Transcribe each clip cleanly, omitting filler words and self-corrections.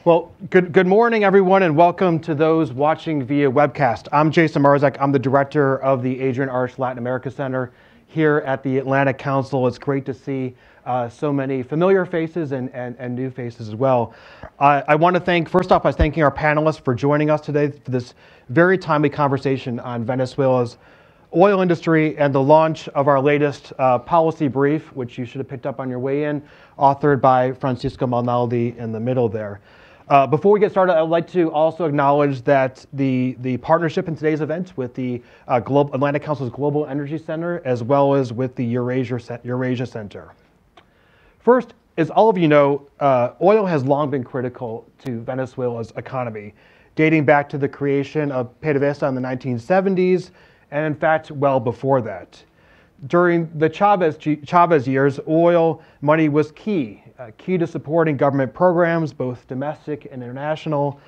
Well, good morning, everyone, and welcome to those watching via webcast. I'm Jason Marzek. I'm the director of the Adrienne Arsht Latin America Center here at the Atlantic Council. It's great to see so many familiar faces and new faces as well. I want to thank, first off, by thanking our panelists for joining us today for this very timely conversation on Venezuela's oil industry and the launch of our latest policy brief, which you should have picked up on your way in, authored by Francisco Malnaldi in the middle there. Before we get started, I'd like to also acknowledge that the partnership in today's event with the Atlantic Council's Global Energy Center, as well as with the Eurasia Center. First, as all of you know, oil has long been critical to Venezuela's economy, dating back to the creation of PDVSA in the 1970s, and in fact, well before that. During the Chavez years, oil money was key to supporting government programs, both domestic and international,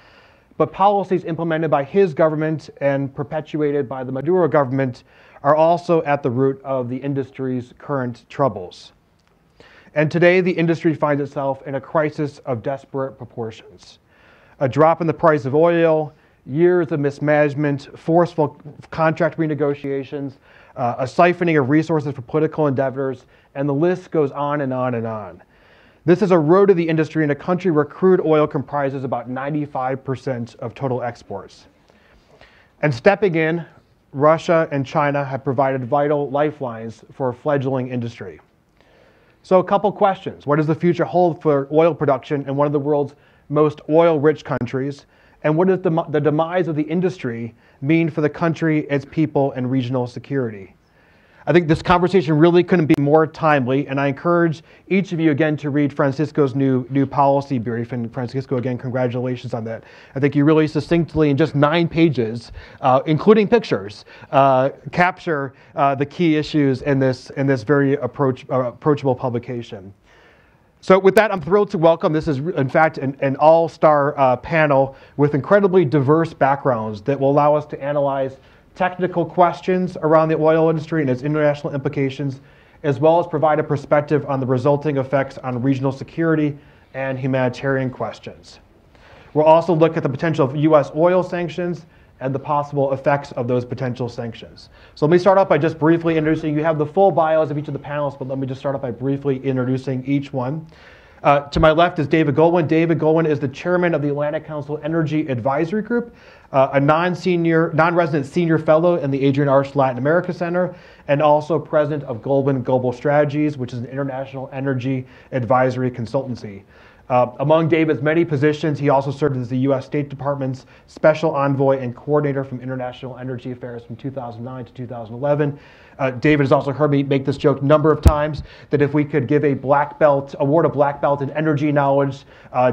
but policies implemented by his government and perpetuated by the Maduro government are also at the root of the industry's current troubles. And today, the industry finds itself in a crisis of desperate proportions. A drop in the price of oil, years of mismanagement, forceful contract renegotiations, a siphoning of resources for political endeavors, and the list goes on and on and on. This has eroded the industry in a country where crude oil comprises about 95% of total exports. And stepping in, Russia and China have provided vital lifelines for a fledgling industry. So a couple questions. What does the future hold for oil production in one of the world's most oil-rich countries? And what does the demise of the industry mean for the country, its people, and regional security? I think this conversation really couldn't be more timely, and I encourage each of you again to read Francisco's new policy brief. And Francisco, again, congratulations on that. I think you really succinctly, in just 9 pages, including pictures, capture the key issues in this very approachable publication. So with that, I'm thrilled to welcome, this is in fact an all-star panel with incredibly diverse backgrounds that will allow us to analyze technical questions around the oil industry and its international implications, as well as provide a perspective on the resulting effects on regional security and humanitarian questions. We'll also look at the potential of U.S. oil sanctions and the possible effects of those potential sanctions. So let me start off by just briefly introducing, you have the full bios of each of the panelists, but let me just start off by briefly introducing each one. To my left is David Goldwyn. David Goldwyn is the chairman of the Atlantic Council Energy Advisory Group, a non-resident senior fellow in the Adrienne Arsht Latin America Center, and also president of Goldwyn Global Strategies, which is an international energy advisory consultancy. Among David's many positions, he also served as the U.S. State Department's Special Envoy and Coordinator from International Energy Affairs from 2009 to 2011. David has also heard me make this joke a number of times, that if we could give a award of black belt in energy knowledge,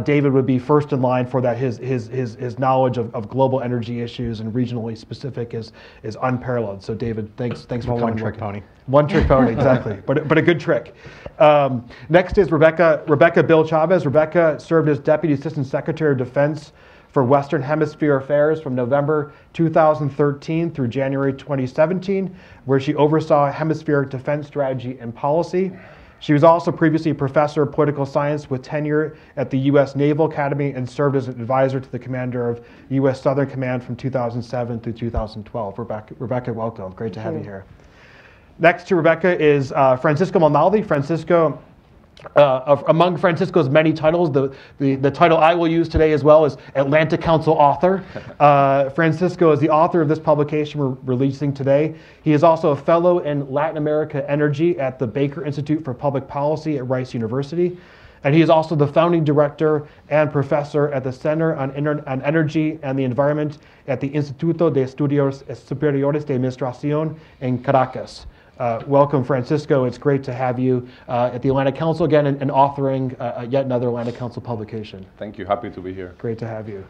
David would be first in line for that. His knowledge of global energy issues and regionally specific is unparalleled. So David, thanks for coming. One trick pony. One trick pony, exactly, but a good trick. Next is Rebecca Bill Chavez. Rebecca served as Deputy Assistant Secretary of Defense for Western Hemisphere Affairs from November 2013 through January 2017, where she oversaw hemispheric defense strategy and policy. She was also previously a professor of political science with tenure at the U.S. Naval Academy and served as an advisor to the commander of U.S. Southern Command from 2007 through 2012. Rebecca, welcome. Great to have you here. Next to Rebecca is Francisco Malnaldi. Francisco, among Francisco's many titles, the title I will use today as well is Atlantic Council author. Francisco is the author of this publication we're releasing today. He is also a fellow in Latin America Energy at the Baker Institute for Public Policy at Rice University. And he is also the founding director and professor at the Center on Energy and the Environment at the Instituto de Estudios Superiores de Administración in Caracas. Welcome, Francisco. It's great to have you at the Atlantic Council again and authoring yet another Atlantic Council publication. Thank you. Happy to be here. Great to have you.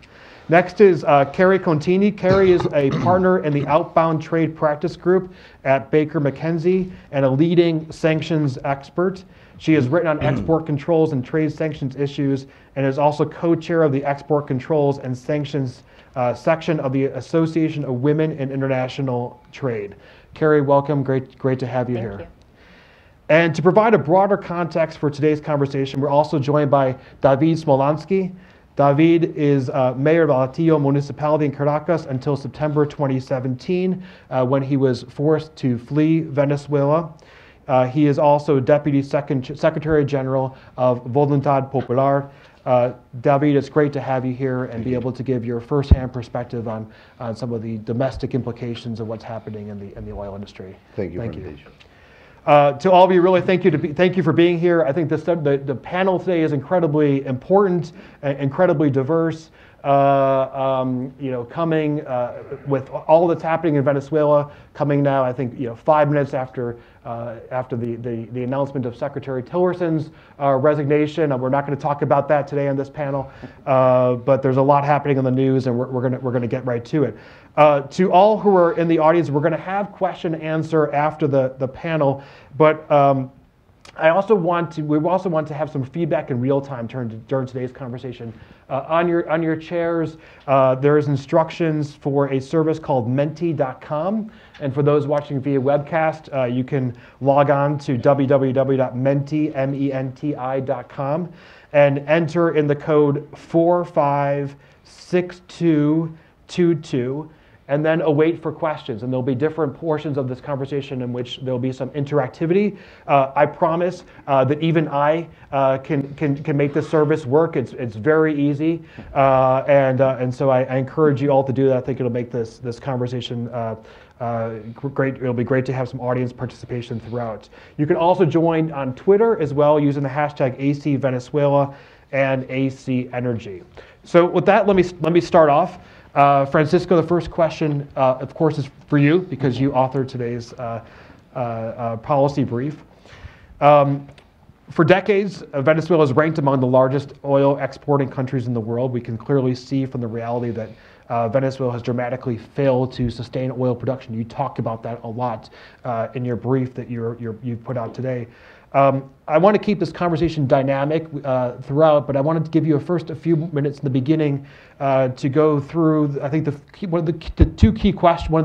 Next is Carrie Contini. Carrie is a partner in the Outbound Trade Practice Group at Baker McKenzie and a leading sanctions expert. She has written on export controls and trade sanctions issues and is also co-chair of the Export Controls and Sanctions section of the Association of Women in International Trade. Carrie, welcome. Great to have you here. Thank you. And to provide a broader context for today's conversation, we're also joined by David Smolansky. David is mayor of Alatillo municipality in Caracas until September 2017, when he was forced to flee Venezuela. He is also Deputy Secretary General of Voluntad Popular. David, it's great to have you here and be able to give your firsthand perspective on some of the domestic implications of what's happening in the oil industry. Thank you for the invitation. To all of you, really thank you for being here. I think the panel today is incredibly important, incredibly diverse. Coming with all that's happening in Venezuela, coming now, I think 5 minutes after the announcement of Secretary Tillerson's resignation. We're not going to talk about that today on this panel, but there's a lot happening in the news, and we're going to get right to it. To all who are in the audience, we're going to have question and answer after the panel, but we also want to have some feedback in real time during today's conversation. On your chairs, there's instructions for a service called menti.com. And for those watching via webcast, you can log on to www.menti.com and enter in the code 456222. And then await for questions. And there'll be different portions of this conversation in which there'll be some interactivity. I promise that even I can make this service work. It's very easy. And so I encourage you all to do that. I think it'll make this conversation great. It'll be great to have some audience participation throughout. You can also join on Twitter as well using the hashtag #ACVenezuela and AC Energy. So with that, let me start off. Francisco, the first question, of course, is for you because you authored today's policy brief. For decades, Venezuela is ranked among the largest oil exporting countries in the world. We can clearly see from the reality that Venezuela has dramatically failed to sustain oil production. You talked about that a lot in your brief that you've put out today. I want to keep this conversation dynamic throughout, but I wanted to give you a few minutes in the beginning to go through, I think, one of the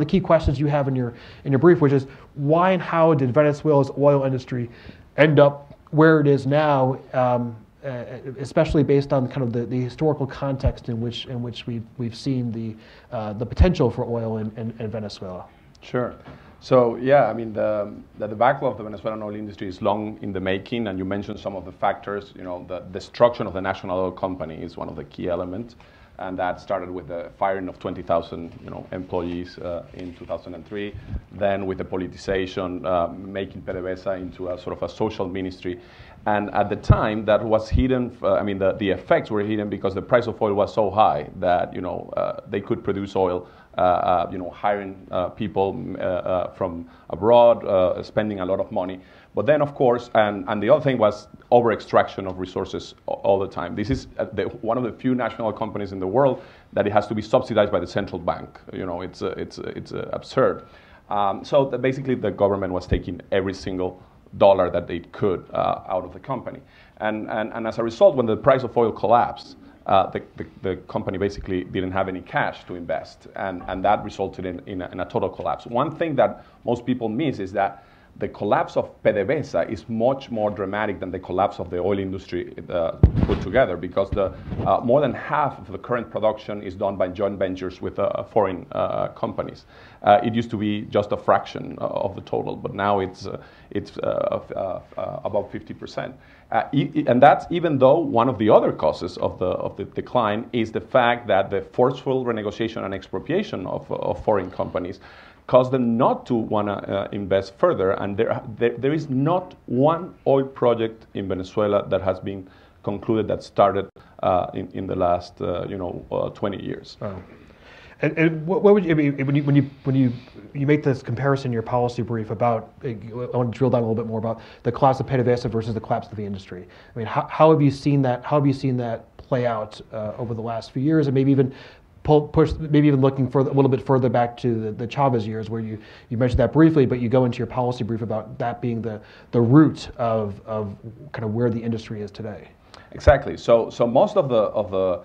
key questions you have in your brief, which is why and how did Venezuela's oil industry end up where it is now, especially based on kind of the historical context in which we've seen the potential for oil in Venezuela. Sure. So yeah, I mean the backlog of the Venezuelan oil industry is long in the making, and you mentioned some of the factors. The destruction of the national oil company is one of the key elements, and that started with the firing of 20,000 employees in 2003. Then with the politicization, making PDVSA into a sort of a social ministry. And at the time, that was hidden. The effects were hidden because the price of oil was so high that they could produce oil. Hiring people from abroad, spending a lot of money. But then, of course, and the other thing was over-extraction of resources all the time. This is one of the few national companies in the world that it has to be subsidized by the central bank. It's absurd. So basically, the government was taking every single dollar that they could out of the company. And as a result, when the price of oil collapsed, the company basically didn't have any cash to invest, and that resulted in a total collapse. One thing that most people miss is that the collapse of PDVSA is much more dramatic than the collapse of the oil industry put together, because more than half of the current production is done by joint ventures with foreign companies. It used to be just a fraction of the total, but now it's about 50%. And that's even though one of the other causes of the decline is the fact that the forceful renegotiation and expropriation of foreign companies caused them not to want to invest further. And there is not one oil project in Venezuela that has been concluded that started in the last 20 years. Oh. And what would you, when you make this comparison in your policy brief about, I want to drill down a little bit more about the collapse of PDVSA versus the collapse of the industry. I mean, how have you seen that? How have you seen that play out over the last few years, and maybe even looking a little bit further back to the Chavez years, where you mentioned that briefly, but you go into your policy brief about that being the root of kind of where the industry is today. Exactly. So most of the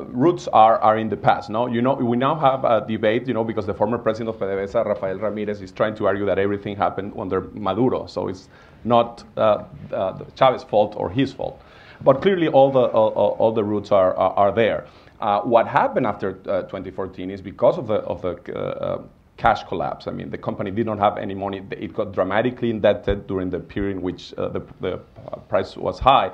roots are in the past. No, we now have a debate, because the former president of PDVSA, Rafael Ramirez, is trying to argue that everything happened under Maduro. So it's not Chavez's fault or his fault. But clearly, all the roots are there. What happened after 2014 is because of the cash collapse. I mean, the company did not have any money. It got dramatically indebted during the period in which the price was high.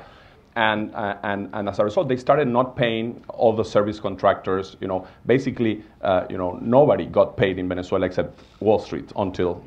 And as a result, they started not paying all the service contractors. Basically, nobody got paid in Venezuela except Wall Street until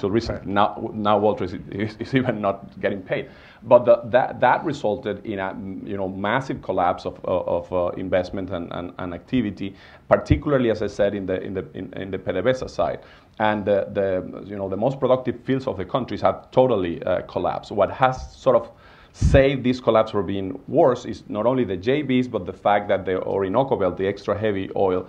recently. Right. Now Wall Street is even not getting paid. But that resulted in a massive collapse of investment and activity, particularly, as I said, in the PDVSA side. And the most productive fields of the countries have totally collapsed. What has sort of saved this collapse from being worse is not only the JVs, but the fact that the Orinoco Belt, the extra heavy oil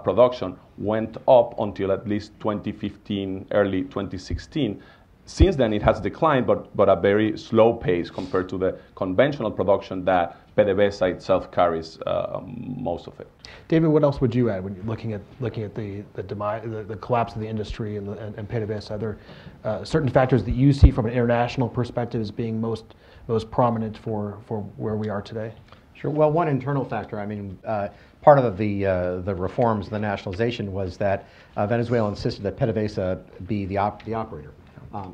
production, went up until at least 2015, early 2016. Since then, it has declined, but at a very slow pace compared to the conventional production that PDVSA itself carries most of it. David, what else would you add when you're looking at the collapse of the industry and PDVSA? Are there certain factors that you see from an international perspective as being most prominent for where we are today? Sure. Well, one internal factor. I mean, part of the reforms, the nationalization, was that Venezuela insisted that PDVSA be the operator.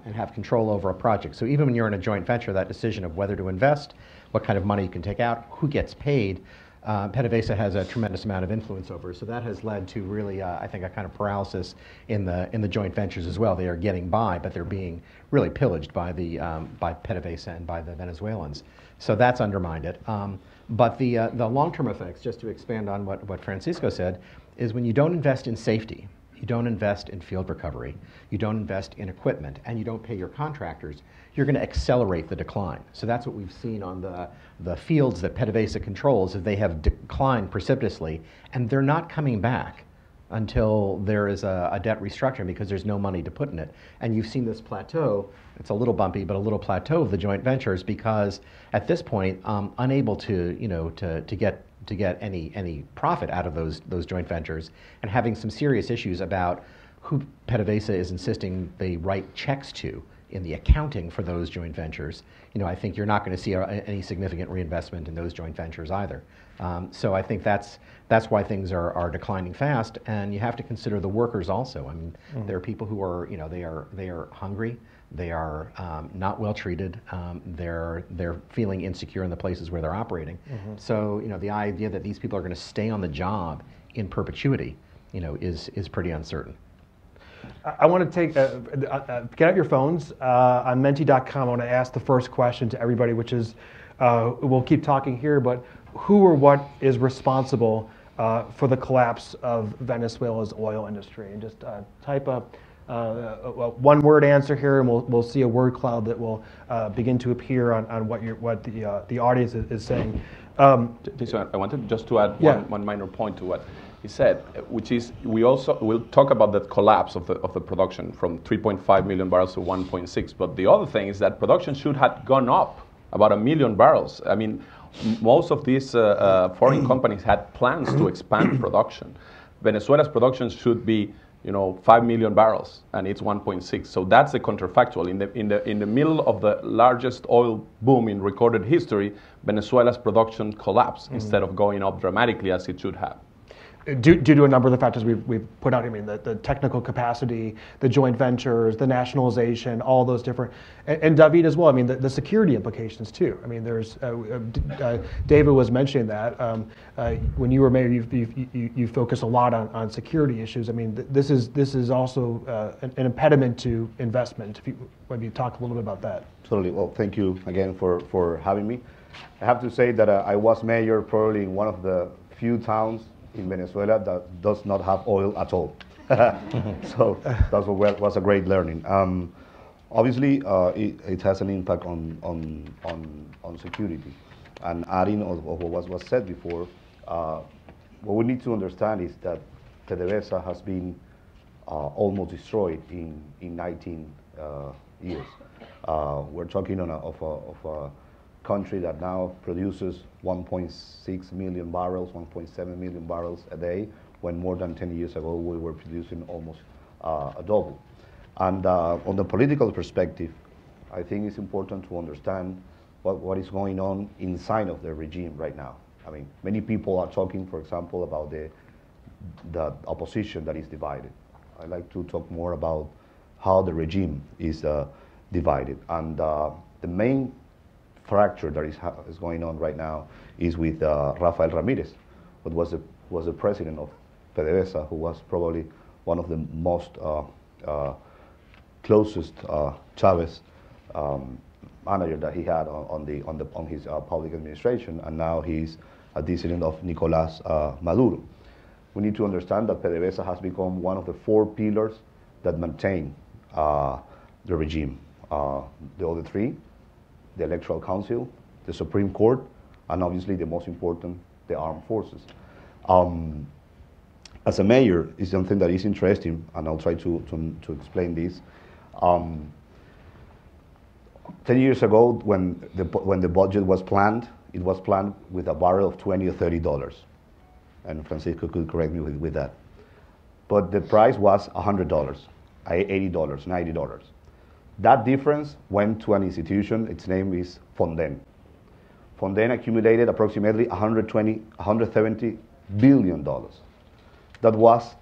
And have control over a project. So even when you're in a joint venture, that decision of whether to invest, what kind of money you can take out, who gets paid, PDVSA has a tremendous amount of influence over. So that has led to really, I think, a kind of paralysis in the joint ventures as well. They are getting by, but they're being really pillaged by PDVSA and by the Venezuelans. So that's undermined it. But the long-term effects, just to expand on what Francisco said, is when you don't invest in safety, you don't invest in field recovery, you don't invest in equipment, and you don't pay your contractors, you're going to accelerate the decline. So that's what we've seen on the fields that PDVSA controls, is they have declined precipitously, and they're not coming back until there is a debt restructuring because there's no money to put in it. And you've seen this plateau, it's a little bumpy, but a little plateau of the joint ventures because at this point, unable to get any profit out of those joint ventures, and having some serious issues about who PDVSA is insisting they write checks to in the accounting for those joint ventures. I think you're not going to see any significant reinvestment in those joint ventures either. So I think that's why things are declining fast, and you have to consider the workers also. I mean, there are people who are they are hungry. They are not well treated. They're feeling insecure in the places where they're operating. So the idea that these people are going to stay on the job in perpetuity, is pretty uncertain. I want to take get out your phones on menti.com. I want to ask the first question to everybody, which is we'll keep talking here, but who or what is responsible for the collapse of Venezuela's oil industry? And just type up one-word answer here, and we'll see a word cloud that will begin to appear on what the audience is saying. I wanted just to add one minor point to what he said, which is we'll talk about the collapse of the production from 3.5 million barrels to 1.6. But the other thing is that production should have gone up about 1 million barrels. I mean, most of these foreign companies had plans to expand production. Venezuela's production should be 5 million barrels, and it's 1.6. So that's the counterfactual. In the middle of the largest oil boom in recorded history, Venezuela's production collapsed instead of going up dramatically as it should have. Due to a number of the factors we've put out, I mean, the technical capacity, the joint ventures, the nationalization, all those different, and David as well. I mean, the security implications too. I mean, there's David was mentioning that when you were mayor, you focus a lot on security issues. I mean, this is also an impediment to investment. If you maybe talk a little bit about that. Absolutely. Well, thank you again for having me. I have to say that I was mayor probably in one of the few towns in Venezuela that does not have oil at all. So that was a great learning. Obviously, it has an impact on security. And adding of what was said before, what we need to understand is that PDVSA has been almost destroyed in 19 years. We're talking of a country that now produces 1.6 million barrels, 1.7 million barrels a day, when more than 10 years ago we were producing almost a double. And on the political perspective, I think it's important to understand what is going on inside of the regime right now. I mean, many people are talking, for example, about the opposition that is divided. I'd like to talk more about how the regime is divided. And the main fracture that is going on right now is with Rafael Ramirez, who was the president of PDVSA, who was probably one of the most closest Chavez manager that he had on his public administration, and now he's a dissident of Nicolás Maduro. We need to understand that PDVSA has become one of the 4 pillars that maintain the regime. The other 3, the Electoral Council, the Supreme Court, and obviously the most important, the armed forces. As a mayor, is something that is interesting, and I'll try to explain this. 10 years ago, when the budget was planned, it was planned with a barrel of $20 or $30. And Francisco could correct me with that. But the price was $100, $80, $90. That difference went to an institution, its name is Fonden. Fonden accumulated approximately $170 billion. That was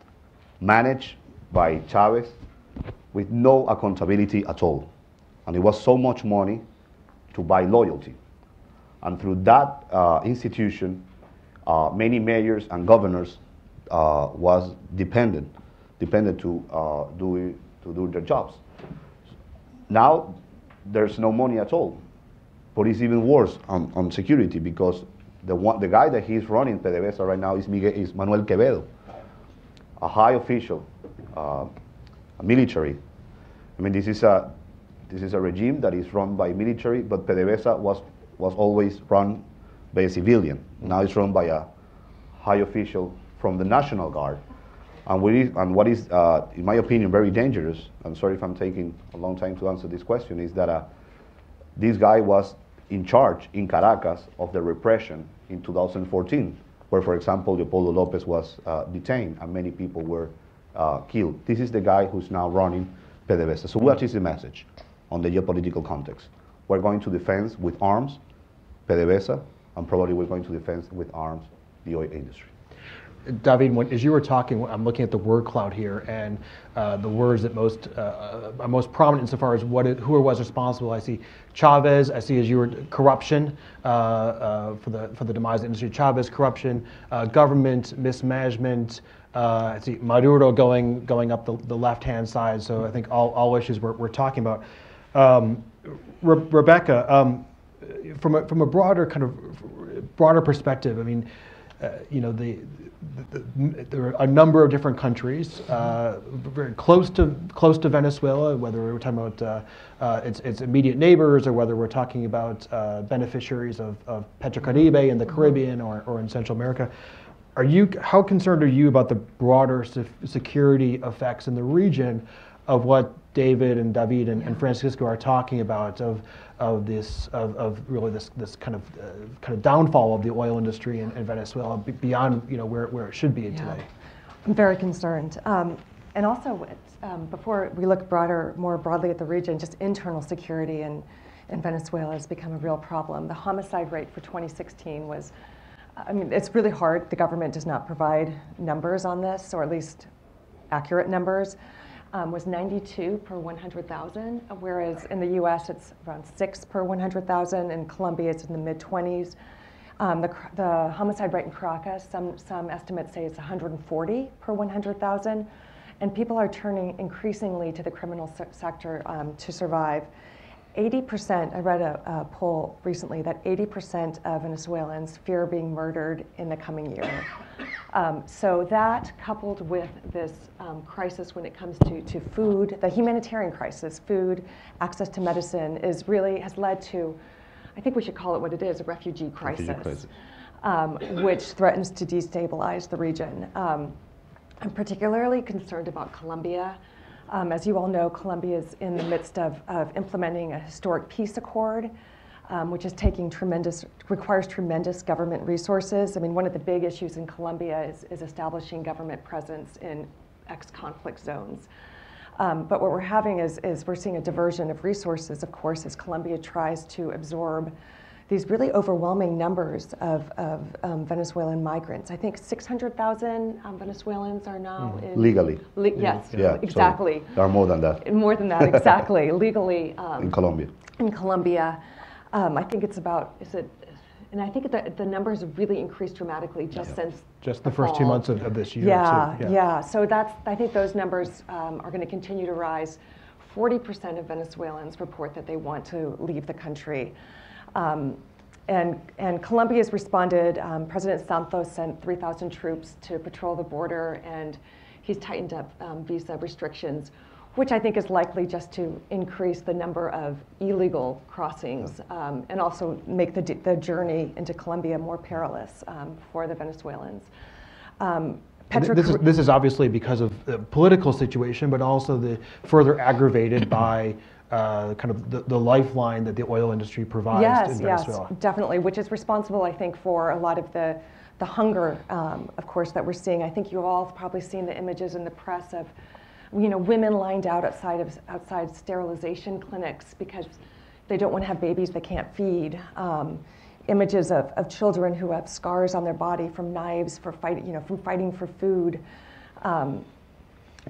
managed by Chavez with no accountability at all. And it was so much money to buy loyalty. And through that institution, many mayors and governors was dependent to do their jobs. Now, there's no money at all. But it's even worse on security, because the guy that he's running PDVSA right now is Manuel Quevedo, a high official, a military. I mean, this is a regime that is run by military, but PDVSA was always run by a civilian. Now it's run by a high official from the National Guard. And what is, in my opinion, very dangerous, I'm sorry if I'm taking a long time to answer this question, is that this guy was in charge in Caracas of the repression in 2014, where, for example, Leopoldo Lopez was detained and many people were killed. This is the guy who's now running PDVSA. So what is the message on the geopolitical context? We're going to defend with arms PDVSA, and probably we're going to defend with arms the oil industry. David, as you were talking, I'm looking at the word cloud here, and the words that are most prominent insofar as who was responsible. I see Chavez. I see, as you were, corruption for the demise of the industry. Chavez, corruption, government mismanagement. I see Maduro going up the left-hand side. So I think all issues we're talking about. Rebecca, from a broader perspective, I mean, there are a number of different countries very close to Venezuela, whether we're talking about its immediate neighbors or whether we're talking about beneficiaries of Petrocaribe in the Caribbean or in Central America. How concerned are you about the broader security effects in the region of what David and David and Francisco are talking about, of really this kind of downfall of the oil industry in Venezuela beyond where it should be today? I'm very concerned, and also before we look more broadly at the region, just internal security in Venezuela has become a real problem. The homicide rate for 2016 was, I mean, it's really hard. The government does not provide numbers on this, or at least accurate numbers. Was 92 per 100,000, whereas in the US it's around 6 per 100,000. In Colombia it's in the mid-20s. The homicide rate in Caracas, some estimates say it's 140 per 100,000. And people are turning increasingly to the criminal sector to survive. 80%, I read a poll recently that 80% of Venezuelans fear being murdered in the coming year. So that, coupled with this crisis when it comes to food, the humanitarian crisis, food, access to medicine, has led to, I think we should call it what it is, a refugee crisis. Which threatens to destabilize the region. I'm particularly concerned about Colombia. As you all know, Colombia is in the midst of implementing a historic peace accord, which is requires tremendous government resources. I mean, one of the big issues in Colombia is establishing government presence in ex-conflict zones. But what we're having is we're seeing a diversion of resources, of course, as Colombia tries to absorb these really overwhelming numbers of Venezuelan migrants. I think 600,000 Venezuelans are now in... Legally. Yes, Yeah, exactly. So there are more than that. More than that, exactly. Legally. In Colombia. In Colombia. I think it's about, and I think the numbers have really increased dramatically since just the first 2 months of this year. Yeah. So I think those numbers are going to continue to rise. 40% of Venezuelans report that they want to leave the country. And Colombia's responded. President Santos sent 3,000 troops to patrol the border, and he's tightened up visa restrictions, which I think is likely just to increase the number of illegal crossings and also make the journey into Colombia more perilous for the Venezuelans. This is obviously because of the political situation, but also further aggravated by kind of the lifeline that the oil industry provides in Venezuela. Yes, definitely, which is responsible, I think, for a lot of the hunger, of course, that we're seeing. I think you've all probably seen the images in the press of women lined out outside sterilization clinics because they don't want to have babies they can't feed. Images of children who have scars on their body from knives from fighting for food.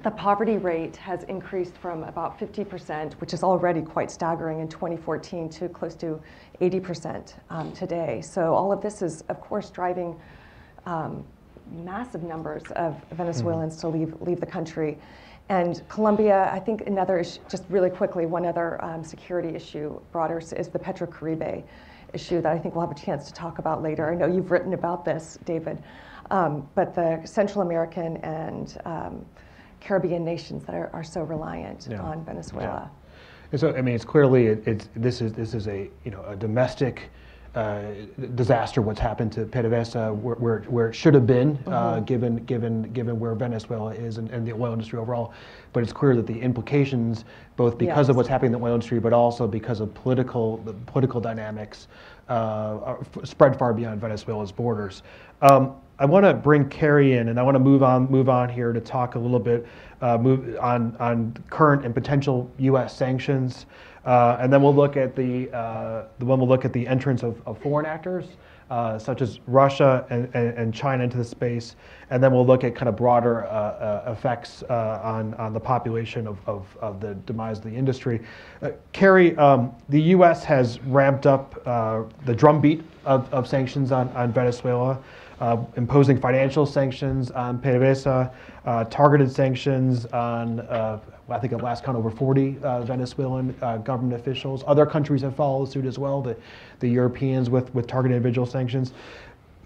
The poverty rate has increased from about 50%, which is already quite staggering in 2014, to close to 80% today. So all of this is, of course, driving massive numbers of Venezuelans to leave the country. And Colombia, I think another issue, just really quickly, one other security issue broader is the Petrocaribe issue that I think we'll have a chance to talk about later. I know you've written about this, David, but the Central American and Caribbean nations that are so reliant on Venezuela. Yeah. And so, I mean, it's clearly this is a domestic disaster. What's happened to PDVSA, where it should have been, given where Venezuela is and the oil industry overall. But it's clear that the implications, both because of what's happening in the oil industry, but also because of the political dynamics, spread far beyond Venezuela's borders. I want to bring Carrie in, and I want to move on here to talk a little bit on current and potential U.S. sanctions, and then we'll look at the entrance of foreign actors such as Russia and China into the space, and then we'll look at kind of broader effects on the population of the demise of the industry. Carrie, the U.S. has ramped up the drumbeat of sanctions on Venezuela. Imposing financial sanctions on PDVSA, targeted sanctions on, I think at last count, over 40 Venezuelan government officials. Other countries have followed suit as well, the Europeans with targeted individual sanctions.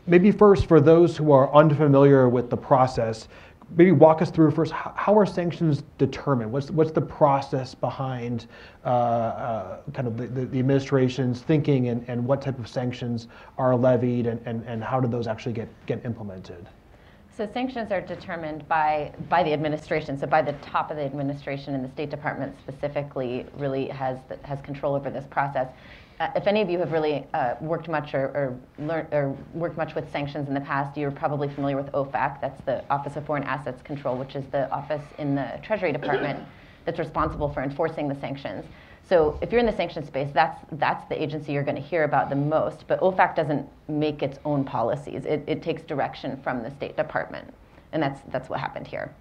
Maybe first, for those who are unfamiliar with the process, maybe walk us through first, how are sanctions determined? What's the process behind kind of the administration's thinking and what type of sanctions are levied and how do those actually get implemented? So sanctions are determined by the administration, so by the top of the administration, and the State Department specifically really has control over this process. If any of you have really worked much or worked much with sanctions in the past, you're probably familiar with OFAC. That's the Office of Foreign Assets Control, which is the office in the Treasury Department that's responsible for enforcing the sanctions. So if you're in the sanctions space, that's the agency you're going to hear about the most. But OFAC doesn't make its own policies. It takes direction from the State Department, and that's what happened here.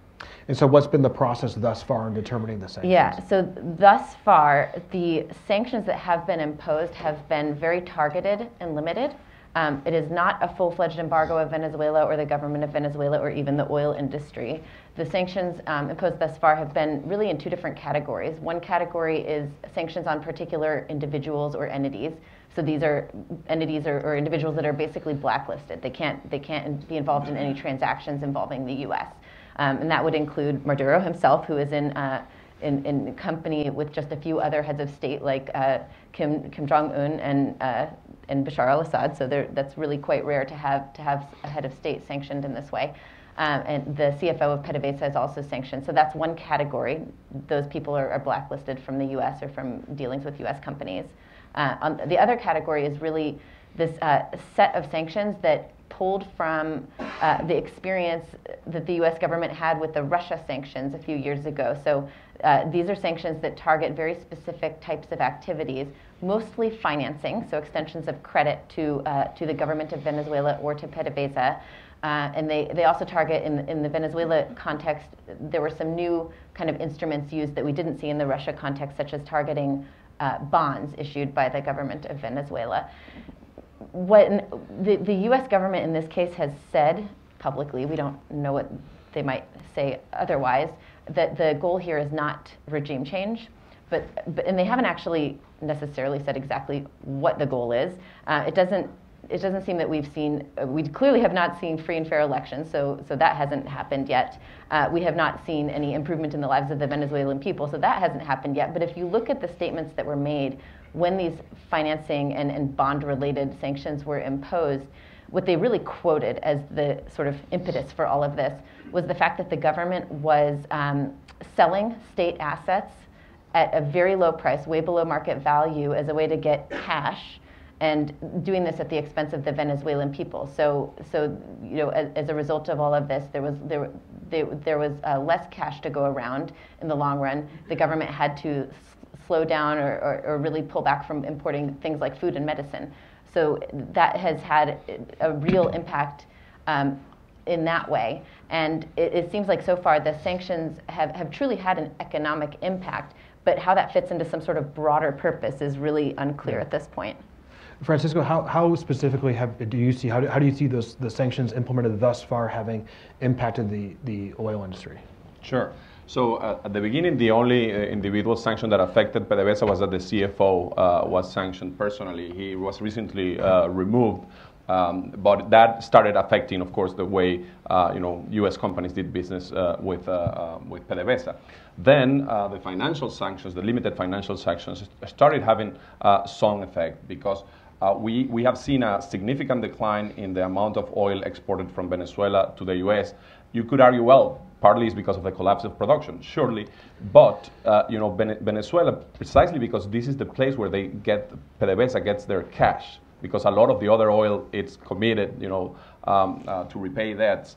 And so what's been the process thus far in determining the sanctions? Yeah, so thus far, the sanctions that have been imposed have been very targeted and limited. It is not a full-fledged embargo of Venezuela or the government of Venezuela or even the oil industry. The sanctions imposed thus far have been really in two different categories. One category is sanctions on particular individuals or entities. So these are entities or individuals that are basically blacklisted. They can't be involved in any transactions involving the U.S. And that would include Maduro himself, who is in company with just a few other heads of state like Kim Jong-un and Bashar al-Assad. So that's really quite rare to have a head of state sanctioned in this way. And the CFO of PDVSA is also sanctioned. So that's one category. Those people are blacklisted from the U.S. or from dealings with U.S. companies. The other category is really this set of sanctions that pulled from the experience that the U.S. government had with the Russia sanctions a few years ago. So these are sanctions that target very specific types of activities, mostly financing, so extensions of credit to the government of Venezuela or to PDVSA. And they also target, in the Venezuela context, there were some new kind of instruments used that we didn't see in the Russia context, such as targeting bonds issued by the government of Venezuela. What the U.S. government in this case has said publicly, we don't know what they might say otherwise, that the goal here is not regime change, and they haven't actually necessarily said exactly what the goal is. It doesn't seem that we clearly have not seen free and fair elections, so that hasn't happened yet. We have not seen any improvement in the lives of the Venezuelan people, so that hasn't happened yet. But if you look at the statements that were made when these financing and bond-related sanctions were imposed, what they really quoted as the sort of impetus for all of this was the fact that the government was selling state assets at a very low price, way below market value, as a way to get cash, and doing this at the expense of the Venezuelan people. So as a result of all of this, there was less cash to go around in the long run. The government had to slow down or really pull back from importing things like food and medicine. So that has had a real impact in that way. And it seems like so far the sanctions have truly had an economic impact, but how that fits into some sort of broader purpose is really unclear at this point. Francisco, how specifically do you see the sanctions implemented thus far having impacted the oil industry? Sure. So at the beginning, the only individual sanction that affected PDVSA was that the CFO was sanctioned personally. He was recently removed, but that started affecting, of course, the way U.S. companies did business with PDVSA. Then the financial sanctions, the limited financial sanctions, started having some effect because we have seen a significant decline in the amount of oil exported from Venezuela to the U.S. You could argue, well, partly it's because of the collapse of production, surely, but Venezuela, precisely because this is the place where PDVSA gets their cash, because a lot of the other oil it's committed, to repay debts.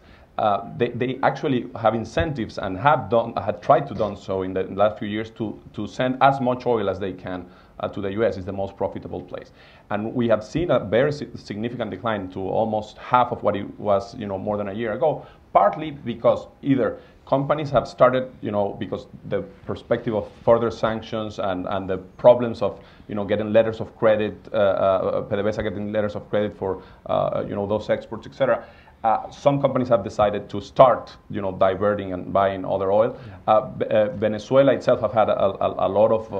They actually have incentives and had tried to do so in the last few years to send as much oil as they can to the U.S. It's the most profitable place. And we have seen a very significant decline to almost half of what it was more than a year ago, partly because either companies have started, because the perspective of further sanctions and the problems of, getting letters of credit, PDVSA getting letters of credit for, those exports, etc. Some companies have decided to start, diverting and buying other oil. Venezuela itself have had a lot of,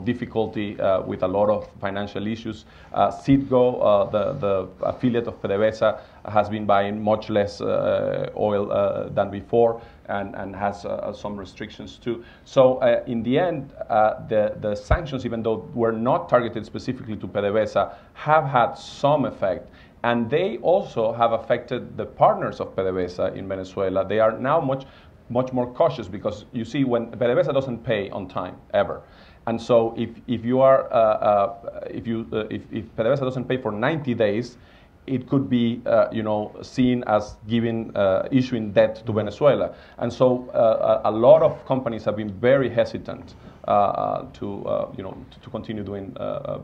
difficulty with a lot of financial issues. Citgo, the affiliate of PDVSA, has been buying much less oil than before and has some restrictions too. So in the end, the sanctions, even though were not targeted specifically to PDVSA, have had some effect. And they also have affected the partners of PDVSA in Venezuela. They are now much more cautious because you see when PDVSA doesn't pay on time ever, and so if PDVSA doesn't pay for 90 days, it could be seen as issuing debt to Venezuela, and so a lot of companies have been very hesitant to continue doing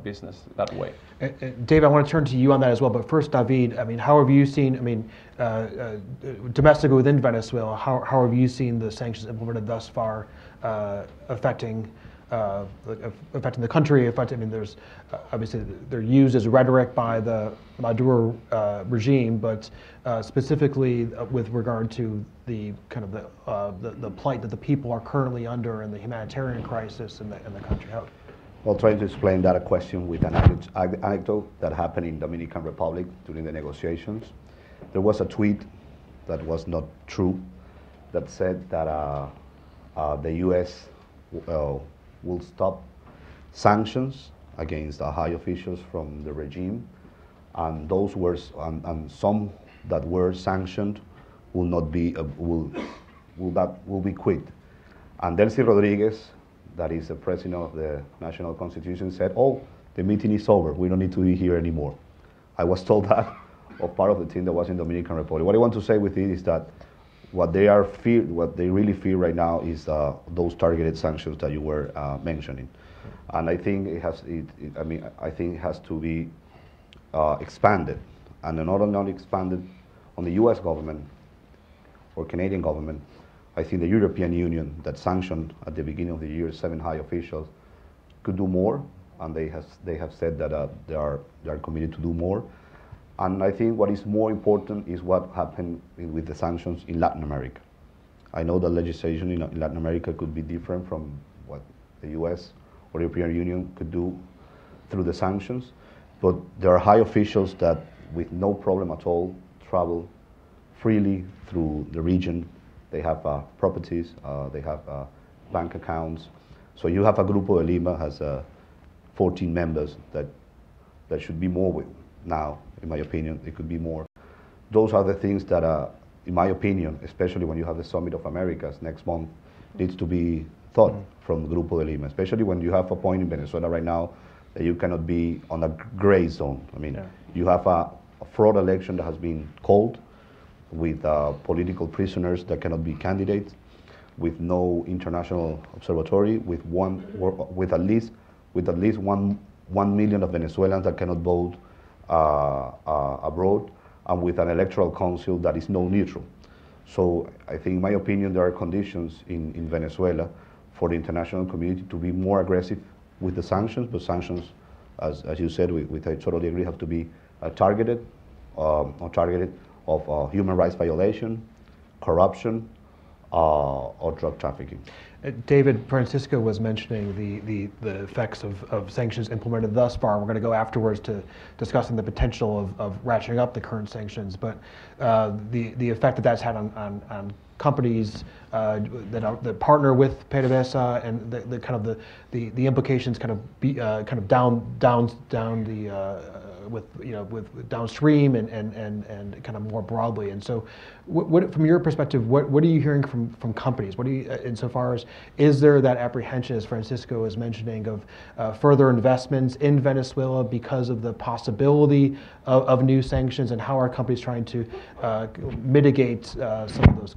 business that way. Dave, I want to turn to you on that as well. But first, David, how have you seen? Domestically within Venezuela, how have you seen the sanctions implemented thus far affecting the country? There's obviously they're used as rhetoric by the Maduro regime, but specifically with regard to the kind of the plight that the people are currently under and the humanitarian crisis in the country. Well, trying to explain that question with an anecdote that happened in Dominican Republic during the negotiations. There was a tweet that was not true that said that the U.S. will stop sanctions against the high officials from the regime, and those were and some that were sanctioned will not be will be quit. And Delcy Rodriguez, that is the president of the National Constitution, said, "Oh, the meeting is over. We don't need to be here anymore." I was told that of part of the team that was in Dominican Republic. What I want to say with it is that what they really fear right now is those targeted sanctions that you were mentioning, and I think I think it has to be expanded, and not only expanded on the U.S. government or Canadian government. I think the European Union that sanctioned at the beginning of the year 7 high officials could do more, and they have said that they are committed to do more. And I think what is more important is what happened with the sanctions in Latin America. I know that legislation in Latin America could be different from what the US or European Union could do through the sanctions, but there are high officials that with no problem at all travel freely through the region. They have properties, they have bank accounts. So you have a Grupo de Lima has 14 members that should be more with now. In my opinion, it could be more. Those are the things that, in my opinion, especially when you have the Summit of Americas next month, needs to be thought from Grupo de Lima, especially when you have a point in Venezuela right now that you cannot be on a gray zone. I mean, you have a fraud election that has been called with political prisoners that cannot be candidates, with no international observatory, with at least 1 million of Venezuelans that cannot vote abroad, and with an electoral council that is no neutral. So I think, in my opinion, there are conditions in Venezuela for the international community to be more aggressive with the sanctions, but sanctions, as you said, I totally agree, have to be targeted of human rights violation, corruption, or drug trafficking. David, Francisco was mentioning the effects of sanctions implemented thus far. We're going to go afterwards to discussing the potential of ratcheting up the current sanctions, but the effect that that's had on companies that partner with PDVSA, and the implications down with downstream and kind of more broadly. And so, what from your perspective, what are you hearing from companies? What do you, insofar as, is there that apprehension, as Francisco is mentioning, of further investments in Venezuela because of the possibility of new sanctions, and how are companies trying to mitigate some of those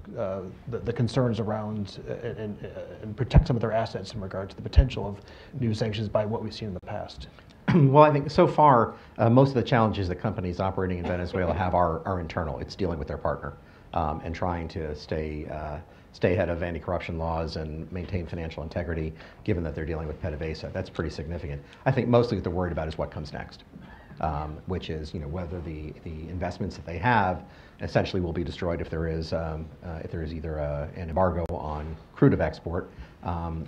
the concerns around and protect some of their assets in regard to the potential of new sanctions by what we've seen in the past? Well, I think so far, most of the challenges that companies operating in Venezuela have are internal. It's dealing with their partner and trying to stay ahead of anti-corruption laws and maintain financial integrity, given that they're dealing with PDVSA. That's pretty significant. I think mostly what they're worried about is what comes next, which is whether the investments that they have essentially will be destroyed if there is either an embargo on crude of export,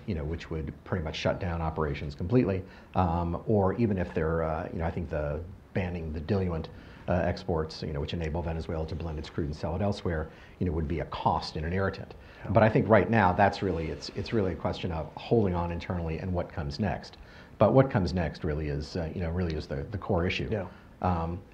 which would pretty much shut down operations completely, or even if they're, I think the banning the diluent exports, which enable Venezuela to blend its crude and sell it elsewhere, would be a cost and an irritant. Yeah. But I think right now that's really it's really a question of holding on internally and what comes next. But what comes next really is the core issue. Yeah.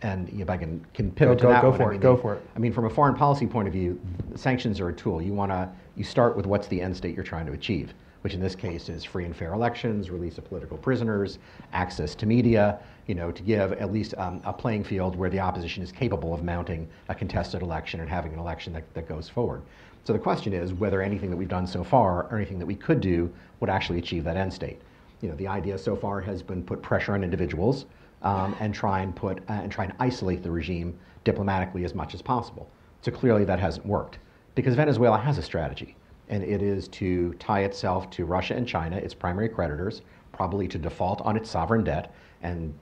And if I can pivot to that one, go for it. I mean, from a foreign policy point of view, sanctions are a tool. You start with what's the end state you're trying to achieve, which in this case is free and fair elections, release of political prisoners, access to media, to give at least a playing field where the opposition is capable of mounting a contested election and having an election that goes forward. So the question is whether anything that we've done so far or anything that we could do would actually achieve that end state. The idea so far has been put pressure on individuals and try and isolate the regime diplomatically as much as possible. So clearly that hasn't worked, because Venezuela has a strategy, and it is to tie itself to Russia and China, its primary creditors, probably to default on its sovereign debt, and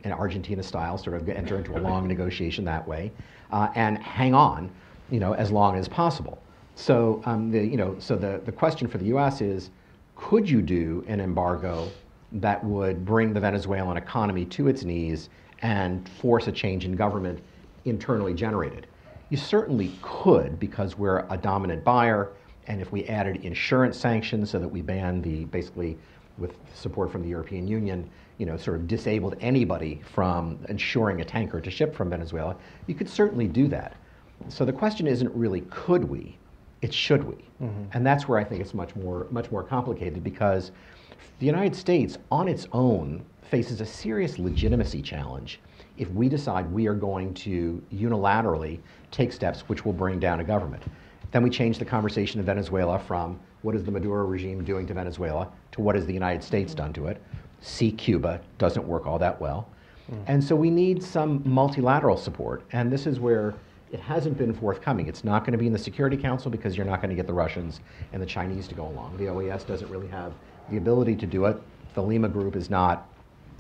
in Argentina style, sort of enter into a long negotiation that way, and hang on, as long as possible. So the question for the U.S. is, could you do an embargo that would bring the Venezuelan economy to its knees and force a change in government internally generated? You certainly could, because we're a dominant buyer, and if we added insurance sanctions so that we banned basically with support from the European Union, sort of disabled anybody from insuring a tanker to ship from Venezuela, you could certainly do that. So the question isn't really could we, it's should we. Mm-hmm. And that's where I think it's much more complicated, because the United States on its own faces a serious legitimacy challenge if we decide we are going to unilaterally take steps which will bring down a government. Then we change the conversation in Venezuela from what is the Maduro regime doing to Venezuela to what has the United States done to it. See Cuba, doesn't work all that well. And so we need some multilateral support, and this is where it hasn't been forthcoming. It's not going to be in the Security Council because you're not going to get the Russians and the Chinese to go along. The OAS doesn't really have the ability to do it. The Lima group is not,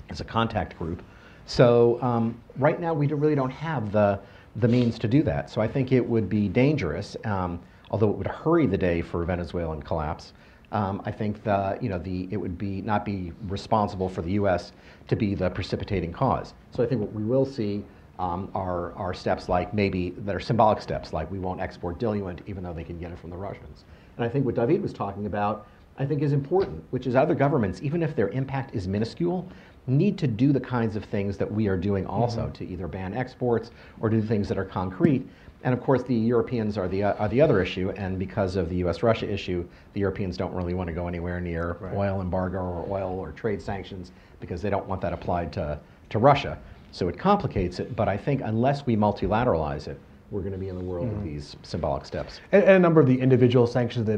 it's a contact group. So right now we really don't have the means to do that. So I think it would be dangerous, although it would hurry the day for Venezuelan collapse. I think it would not be responsible for the U.S. to be the precipitating cause. So I think what we will see are steps like maybe that are symbolic steps, like we won't export diluent even though they can get it from the Russians. And I think what David was talking about, I think is important, which is other governments, even if their impact is minuscule, need to do the kinds of things that we are doing also to either ban exports or do things that are concrete. And of course, the Europeans are the other issue, and because of the U.S.-Russia issue, the Europeans don't really want to go anywhere near oil embargo or oil or trade sanctions because they don't want that applied to Russia. So it complicates it, but I think unless we multilateralize it, we're going to be in the world of these symbolic steps. And a number of the individual sanctions that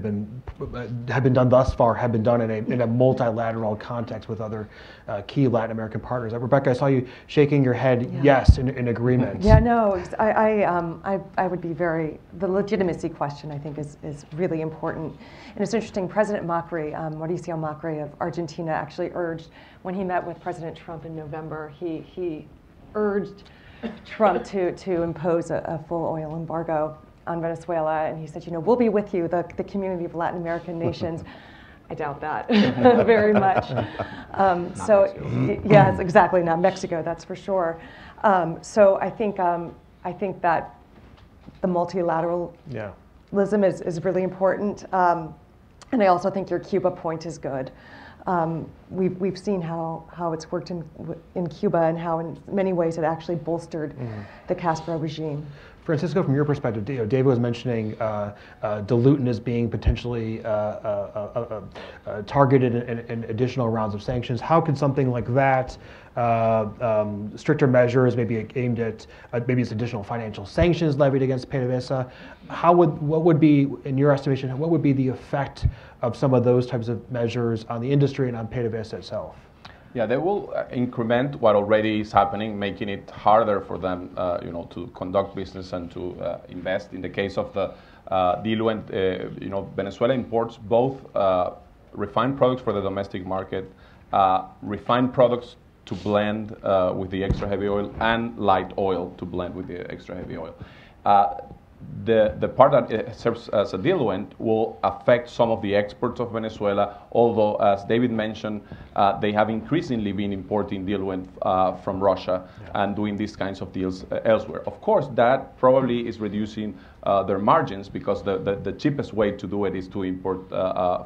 have been done thus far have been done in a multilateral context with other key Latin American partners. Rebecca, I saw you shaking your head yes in agreement. Yeah, no, I would be the legitimacy question I think is really important. And it's interesting, President Macri, Mauricio Macri of Argentina actually urged, when he met with President Trump in November, he urged Trump to impose a full oil embargo on Venezuela, and he said, we'll be with you, the community of Latin American nations. I doubt that very much. Yes, exactly, not Mexico, that's for sure. So I think that the multilateralism is really important, and I also think your Cuba point is good. We've seen how it's worked in Cuba and how in many ways it actually bolstered the Castro regime. Francisco, from your perspective, David was mentioning diluent as being potentially targeted in additional rounds of sanctions. How could something like that, stricter measures, maybe aimed at maybe it's additional financial sanctions levied against PDVSA, what would be, in your estimation, what would be the effect of some of those types of measures on the industry and on PDVSA itself? Yeah, they will increment what already is happening, making it harder for them, to conduct business and to invest. In the case of the diluent, Venezuela imports both refined products for the domestic market, refined products to blend with the extra heavy oil, and light oil to blend with the extra heavy oil. The part that serves as a diluent will affect some of the exports of Venezuela, although, as David mentioned, they have increasingly been importing diluent from Russia and doing these kinds of deals elsewhere. Of course, that probably is reducing their margins because the cheapest way to do it is to import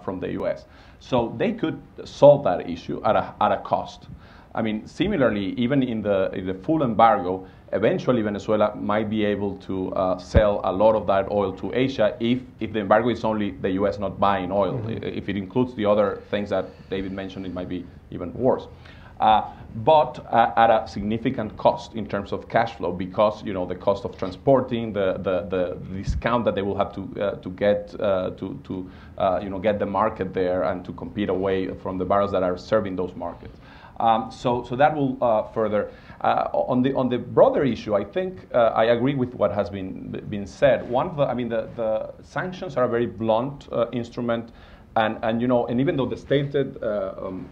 from the U.S. So they could solve that issue at a cost. I mean, similarly, even in the full embargo, eventually Venezuela might be able to sell a lot of that oil to Asia if the embargo is only the U.S. not buying oil. If it includes the other things that David mentioned, it might be even worse. But at a significant cost in terms of cash flow, because the cost of transporting, the discount that they will have to get get the market there and to compete away from the barrels that are serving those markets. So that will further. On the broader issue, I think I agree with what has been said. The sanctions are a very blunt instrument, and even though the stated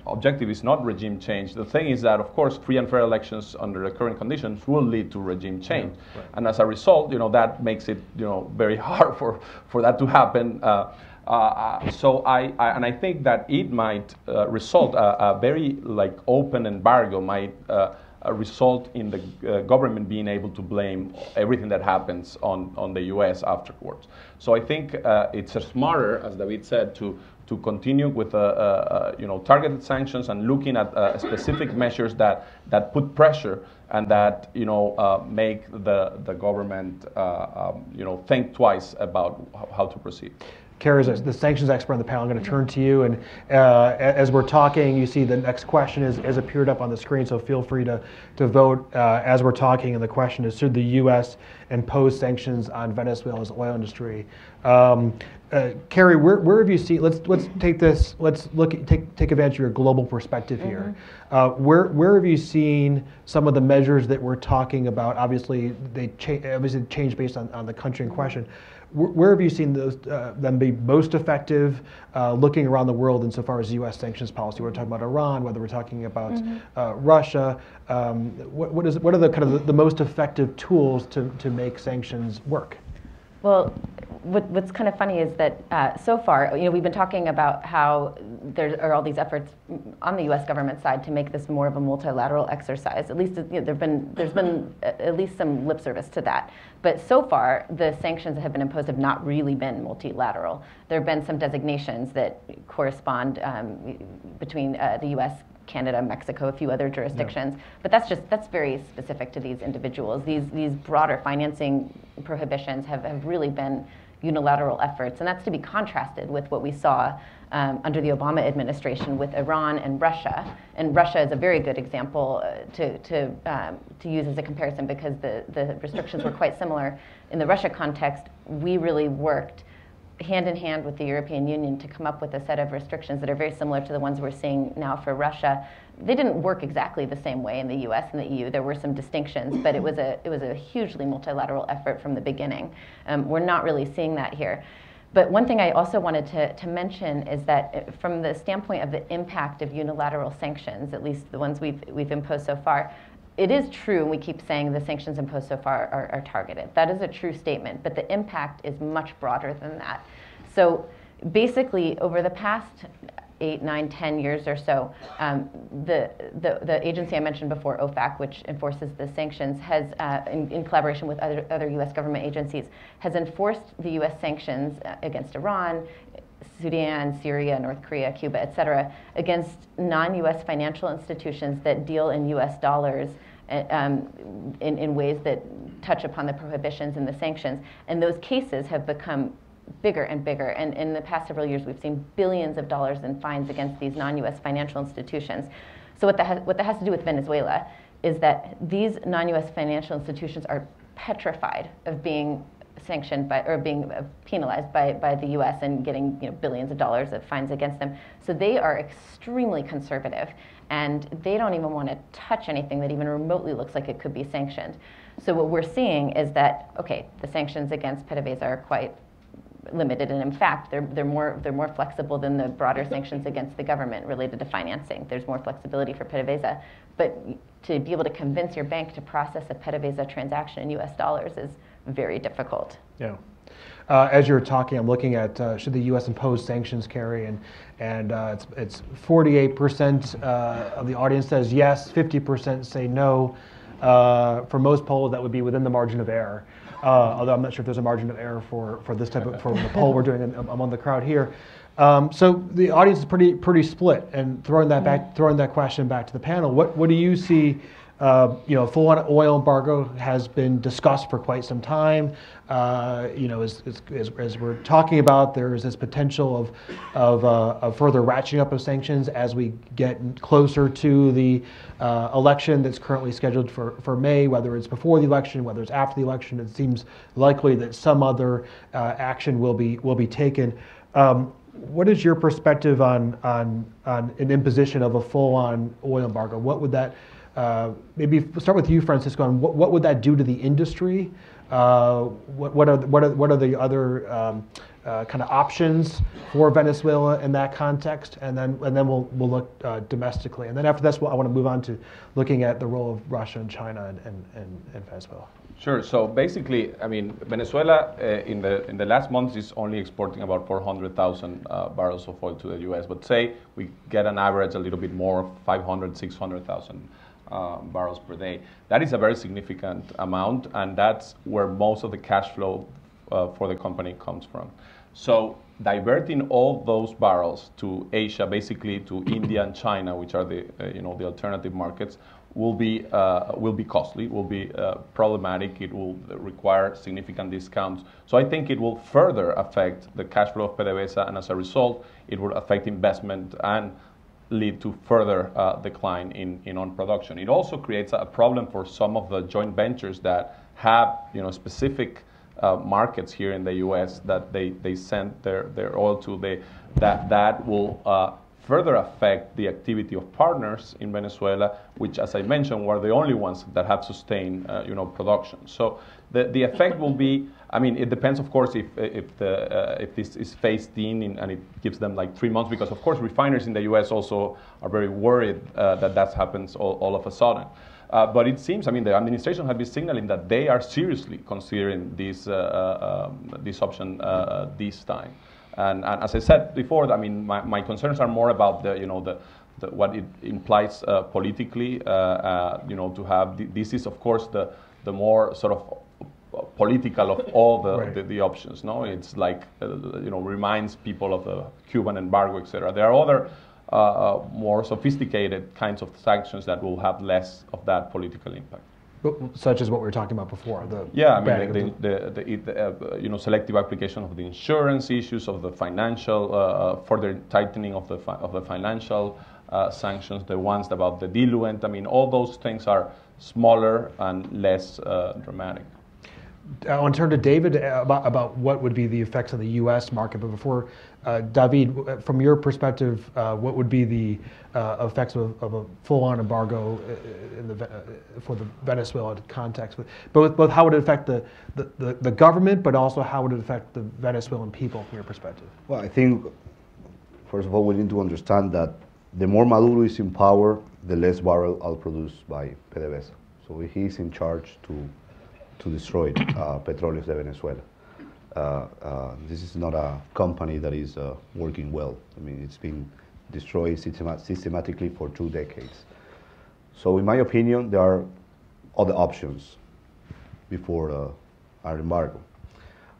objective is not regime change, the thing is that, of course, free and fair elections under the current conditions will lead to regime change, and as a result, that makes it very hard for that to happen. So I think that it might result a very open embargo might result in the government being able to blame everything that happens on the U.S. afterwards. So I think it's smarter, as David said, to continue with targeted sanctions and looking at specific measures that put pressure and that make the government think twice about how to proceed. Carrie is the sanctions expert on the panel. I'm going to turn to you, and as we're talking, you see the next question is appeared up on the screen, so feel free to vote as we're talking, and the question is, should the U.S. impose sanctions on Venezuela's oil industry? Carrie, where have you seen, let's take this, take advantage of your global perspective here. Where have you seen some of the measures that we're talking about? Obviously, they change based on the country in question. Where have you seen those, them be most effective looking around the world insofar as U.S. sanctions policy? We're talking about Iran, whether we're talking about Russia. What are the kind of the most effective tools to make sanctions work? Well, what's kind of funny is that so far, we've been talking about how there are all these efforts on the U.S. government side to make this more of a multilateral exercise. At least there's been at least some lip service to that. But so far, the sanctions that have been imposed have not really been multilateral. There have been some designations that correspond between the U.S., Canada, Mexico, a few other jurisdictions, but that's very specific to these individuals. These broader financing prohibitions have really been unilateral efforts, and that's to be contrasted with what we saw under the Obama administration with Iran and Russia. And Russia is a very good example to use as a comparison, because the restrictions were quite similar. In the Russia context, we really worked hand in hand with the European Union to come up with a set of restrictions that are very similar to the ones we're seeing now for Russia. They didn't work exactly the same way in the U.S. and the EU. There were some distinctions, but it was a hugely multilateral effort from the beginning. We're not really seeing that here. But one thing I also wanted to mention is that from the standpoint of the impact of unilateral sanctions, at least the ones we've imposed so far, it is true, and we keep saying the sanctions imposed so far are targeted. That is a true statement, but the impact is much broader than that. So basically, over the past 8, 9, 10 years or so, the agency I mentioned before, OFAC, which enforces the sanctions, has, in collaboration with other U.S. government agencies, has enforced the U.S. sanctions against Iran, Sudan, Syria, North Korea, Cuba, et cetera, against non-U.S. financial institutions that deal in U.S. dollars in ways that touch upon the prohibitions and the sanctions. And those cases have become bigger and bigger. And in the past several years, we've seen billions of dollars in fines against these non-U.S. financial institutions. So what that has to do with Venezuela is that these non-U.S. financial institutions are petrified of being sanctioned by, or being penalized by the U.S. and getting billions of dollars of fines against them. So they are extremely conservative, and they don't even want to touch anything that even remotely looks like it could be sanctioned. So what we're seeing is that, okay, the sanctions against PDVSA are quite limited, and in fact, they're more flexible than the broader sanctions against the government related to financing. There's more flexibility for PDVSA, but to be able to convince your bank to process a PDVSA transaction in U.S. dollars is very difficult. Yeah. As you're talking, I'm looking at should the U.S. impose sanctions, Carrie, and it's 48% of the audience says yes, 50% say no. For most polls, that would be within the margin of error. Although I'm not sure if there's a margin of error for this type of for the poll we're doing among the crowd here. So the audience is pretty split. And throwing that question back to the panel, what do you see? Full-on oil embargo has been discussed for quite some time. As we're talking about, there is this potential of further ratcheting up of sanctions as we get closer to the election that's currently scheduled for May. Whether it's before the election, whether it's after the election, it seems likely that some other action will be taken. What is your perspective on an imposition of a full-on oil embargo? What would that maybe start with you, Francisco, on what would that do to the industry? What are the other kind of options for Venezuela in that context? And then we'll look domestically. And then after this, I want to move on to looking at the role of Russia and China and Venezuela. Sure. So basically, I mean, Venezuela in the last months is only exporting about 400,000 barrels of oil to the U.S. But say we get an average a little bit more, 500, 600,000 barrels per day. That is a very significant amount, and that's where most of the cash flow for the company comes from. So diverting all those barrels to Asia, basically to India and China, which are the the alternative markets, will be costly, will be problematic. It will require significant discounts. So I think it will further affect the cash flow of PDVSA, and as a result, it will affect investment and lead to further decline in on production. It also creates a problem for some of the joint ventures that have specific markets here in the U.S. that they send their oil to. That will further affect the activity of partners in Venezuela, which, as I mentioned, were the only ones that have sustained production. So the effect will be, I mean, it depends, of course, if this is phased in and it gives them like 3 months, because of course refiners in the U.S. also are very worried that happens all of a sudden. But it seems, I mean, the administration has been signaling that they are seriously considering this option this time. And as I said before, I mean, my concerns are more about what it implies politically. To have this is, of course, the more sort of political of all the options. No, it's like reminds people of the Cuban embargo, etc. There are other more sophisticated kinds of sanctions that will have less of that political impact. Such as what we were talking about before. I mean, the selective application of the insurance issues, of the financial, further tightening of the financial sanctions, the ones about the diluent. I mean, all those things are smaller and less dramatic. I want to turn to David about what would be the effects on the U.S. market. But before, David, from your perspective, what would be the effects of a full-on embargo for the Venezuela context? Both how would it affect the government, but also how would it affect the Venezuelan people from your perspective? Well, I think, first of all, we need to understand that the more Maduro is in power, the less barrel are produced by PDVSA. So he's in charge to destroy Perilous de Venezuela. This is not a company that is working well. I mean, it's been destroyed systematically for 2 decades. So in my opinion, there are other options before our embargo.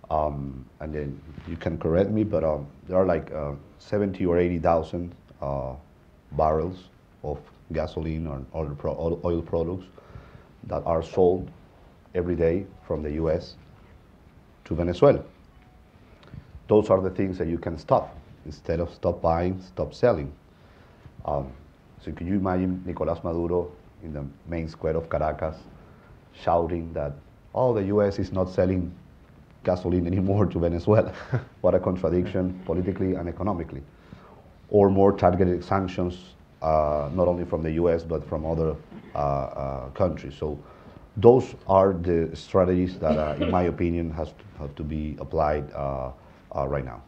And then you can correct me, but there are like 70 or 80,000 barrels of gasoline or oil products that are sold every day from the U.S. to Venezuela. Those are the things that you can stop. Instead of stop buying, stop selling. So can you imagine Nicolás Maduro in the main square of Caracas shouting that, oh, the U.S. is not selling gasoline anymore to Venezuela? What a contradiction politically and economically. Or more targeted sanctions, not only from the U.S. but from other countries. So those are the strategies that, in my opinion, have to be applied right now.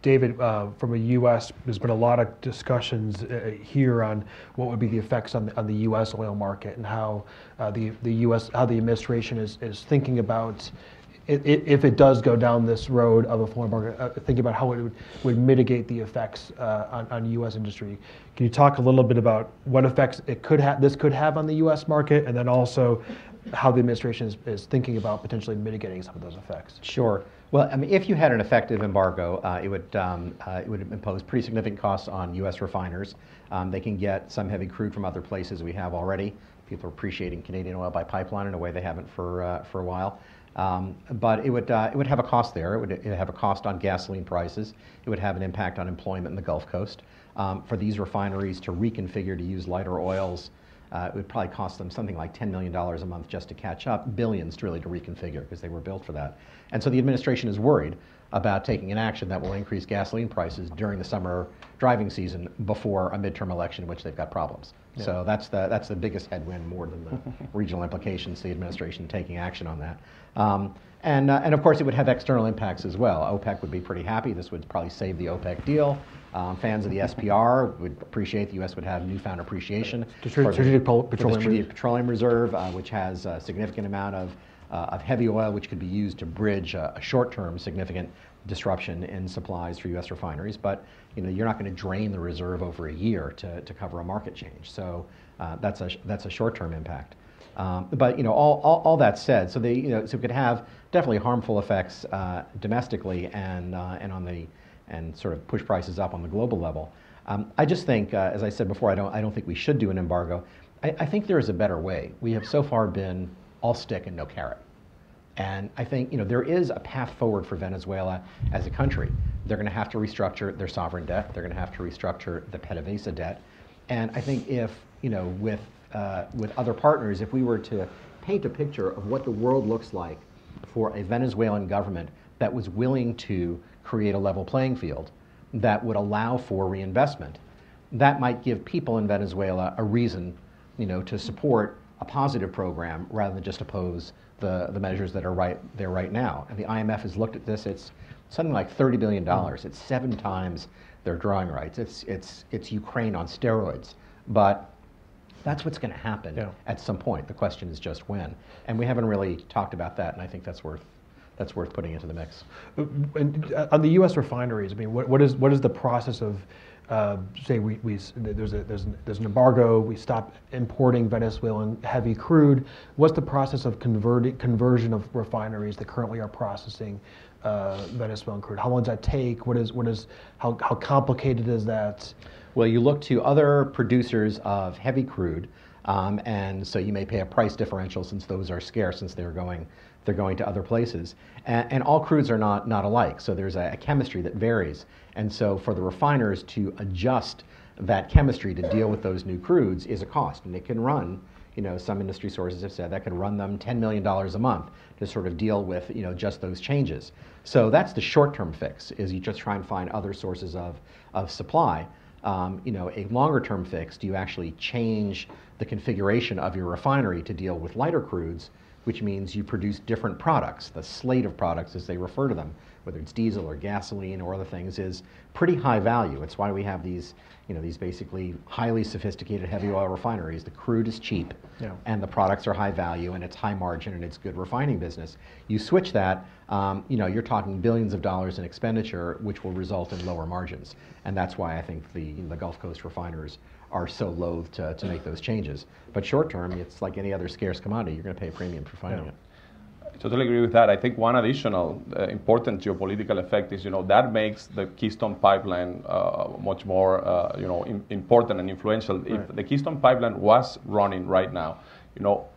David, from a U.S., there's been a lot of discussions here on what would be the effects on the U.S. oil market and how the administration is thinking about if it does go down this road of a full embargo, thinking about how it would mitigate the effects on U.S. industry. Can you talk a little bit about what effects this could have on the U.S. market, and then also how the administration is thinking about potentially mitigating some of those effects? Sure. Well, I mean, if you had an effective embargo, it would impose pretty significant costs on U.S. refiners. They can get some heavy crude from other places we have already. People are appreciating Canadian oil by pipeline in a way they haven't for a while. But it would have a cost there. It would have a cost on gasoline prices. It would have an impact on employment in the Gulf Coast. For these refineries to reconfigure to use lighter oils, it would probably cost them something like $10 million a month just to catch up, billions really to reconfigure because they were built for that. And so the administration is worried about taking an action that will increase gasoline prices during the summer driving season before a midterm election in which they've got problems. Yeah. So that's the biggest headwind, more than the regional implications, the administration taking action on that. And of course it would have external impacts as well. OPEC would be pretty happy. This would probably save the OPEC deal. Fans of the SPR would appreciate the U.S. would have newfound appreciation for the Strategic Petroleum Reserve, which has a significant amount of heavy oil, which could be used to bridge a short-term significant disruption in supplies for U.S. refineries. But you're not going to drain the reserve over a year to cover a market change. So that's a short-term impact. But all that said, so so it could have definitely harmful effects domestically and sort of push prices up on the global level. I just think, as I said before, I don't think we should do an embargo. I think there is a better way. We have so far been all stick and no carrot. And I think there is a path forward for Venezuela as a country. They're going to have to restructure their sovereign debt. They're going to have to restructure the PDVSA debt. And I think if, with other partners, if we were to paint a picture of what the world looks like for a Venezuelan government that was willing to create a level playing field that would allow for reinvestment, that might give people in Venezuela a reason, to support a positive program rather than just oppose the measures that are right there right now. And the IMF has looked at this. It's something like $30 billion. It's 7 times their drawing rights. It's Ukraine on steroids. But that's what's going to happen at some point. The question is just when. And we haven't really talked about that, and I think that's worth putting into the mix. And on the U.S. refineries, I mean, what is the process of say there's an embargo, we stop importing Venezuelan heavy crude. What's the process of conversion of refineries that currently are processing Venezuelan crude? How long does that take? How complicated is that? Well, you look to other producers of heavy crude, and so you may pay a price differential since those are scarce, since they're going to other places. And all crudes are not alike, so there's a chemistry that varies. And so for the refiners to adjust that chemistry to deal with those new crudes is a cost. And it can run, some industry sources have said that could run them $10 million a month to sort of deal with, just those changes. So that's the short-term fix, is you just try and find other sources of supply. A longer-term fix, do you actually change the configuration of your refinery to deal with lighter crudes, which means you produce different products. The slate of products, as they refer to them, whether it's diesel or gasoline or other things, is pretty high value. It's why we have these basically highly sophisticated heavy oil refineries. The crude is cheap, and the products are high value, and it's high margin, and it's good refining business. You switch that, you're talking billions of dollars in expenditure, which will result in lower margins. And that's why I think the Gulf Coast refiners are so loath to make those changes. But short term, it's like any other scarce commodity. You're going to pay a premium for finding it. I totally agree with that. I think one additional important geopolitical effect is, that makes the Keystone Pipeline much more, important and influential. Right. If the Keystone Pipeline was running right now,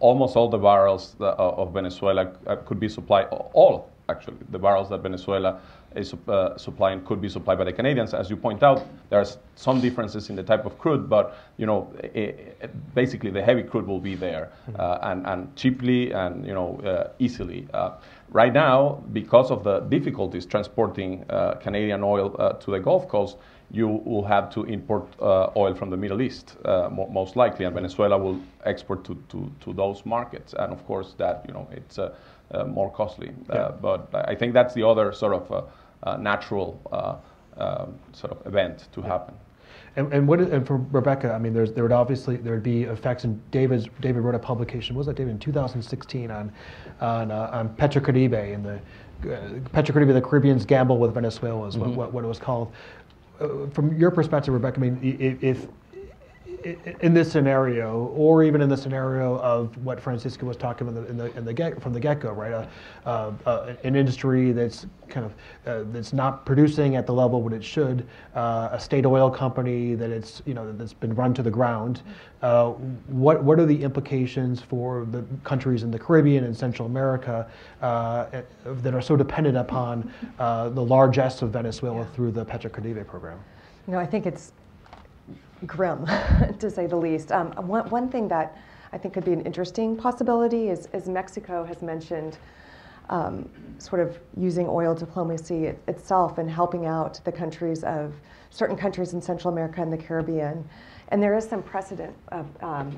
almost all the barrels of Venezuela could be supplied, all actually, the barrels that Venezuela is supplying could be supplied by the Canadians. As you point out, there's some differences in the type of crude, but basically the heavy crude will be there, and cheaply and easily. Right now, because of the difficulties transporting Canadian oil to the Gulf Coast, you will have to import oil from the Middle East, most likely, and Venezuela will export to those markets. And of course, that it's more costly. But I think that's the other sort of natural sort of event to happen. And for Rebecca, I mean, there would be effects. And David wrote a publication. What was that, David? In 2016 on Petrocaribe and the Petrocaribe, the Caribbean's gamble with Venezuela is what it was called. From your perspective, Rebecca, I mean, if in this scenario, or even in the scenario of what Francisco was talking about from the get-go, right? An industry that's kind of that's not producing at the level what it should, a state oil company that that's been run to the ground. What are the implications for the countries in the Caribbean and Central America that are so dependent upon the largesse of Venezuela through the Petrocaribe program? I think it's grim, to say the least. One thing that I think could be an interesting possibility is Mexico has mentioned sort of using oil diplomacy itself and helping out the countries of certain countries in Central America and the Caribbean. And there is some precedent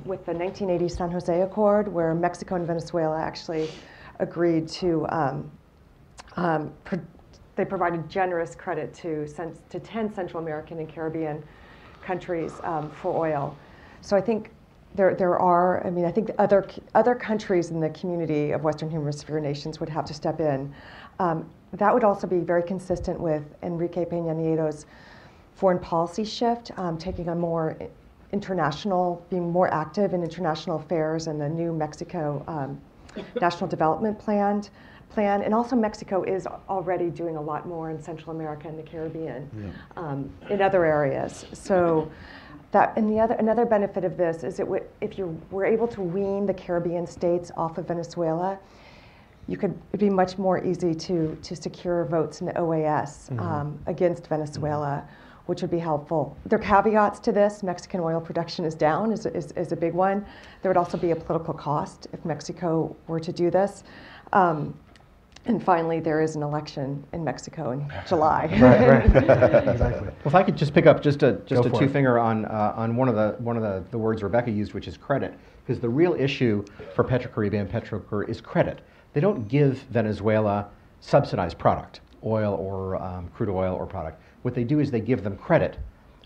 with the 1980 San Jose Accord, where Mexico and Venezuela actually agreed to they provided generous credit to 10 Central American and Caribbean countries for oil. So I think there are, I think other countries in the community of Western Hemisphere nations would have to step in. That would also be very consistent with Enrique Peña Nieto's foreign policy shift, taking on more international, being more active in international affairs, and the new Mexico National Development Plan. And also Mexico is already doing a lot more in Central America and the Caribbean, in other areas. So And another benefit of this is if you were able to wean the Caribbean states off of Venezuela, it'd be much more easy to secure votes in the OAS against Venezuela, which would be helpful. There are caveats to this. Mexican oil production is down, is a big one. There would also be a political cost if Mexico were to do this. And finally, there is an election in Mexico in July. Right. Exactly. Well, if I could just pick up just a for it. two-finger on one of the words Rebecca used, which is credit, because the real issue for Petrocaribe and Petrocaribe is credit. They don't give Venezuela subsidized product, oil or crude oil or product. What they do is they give them credit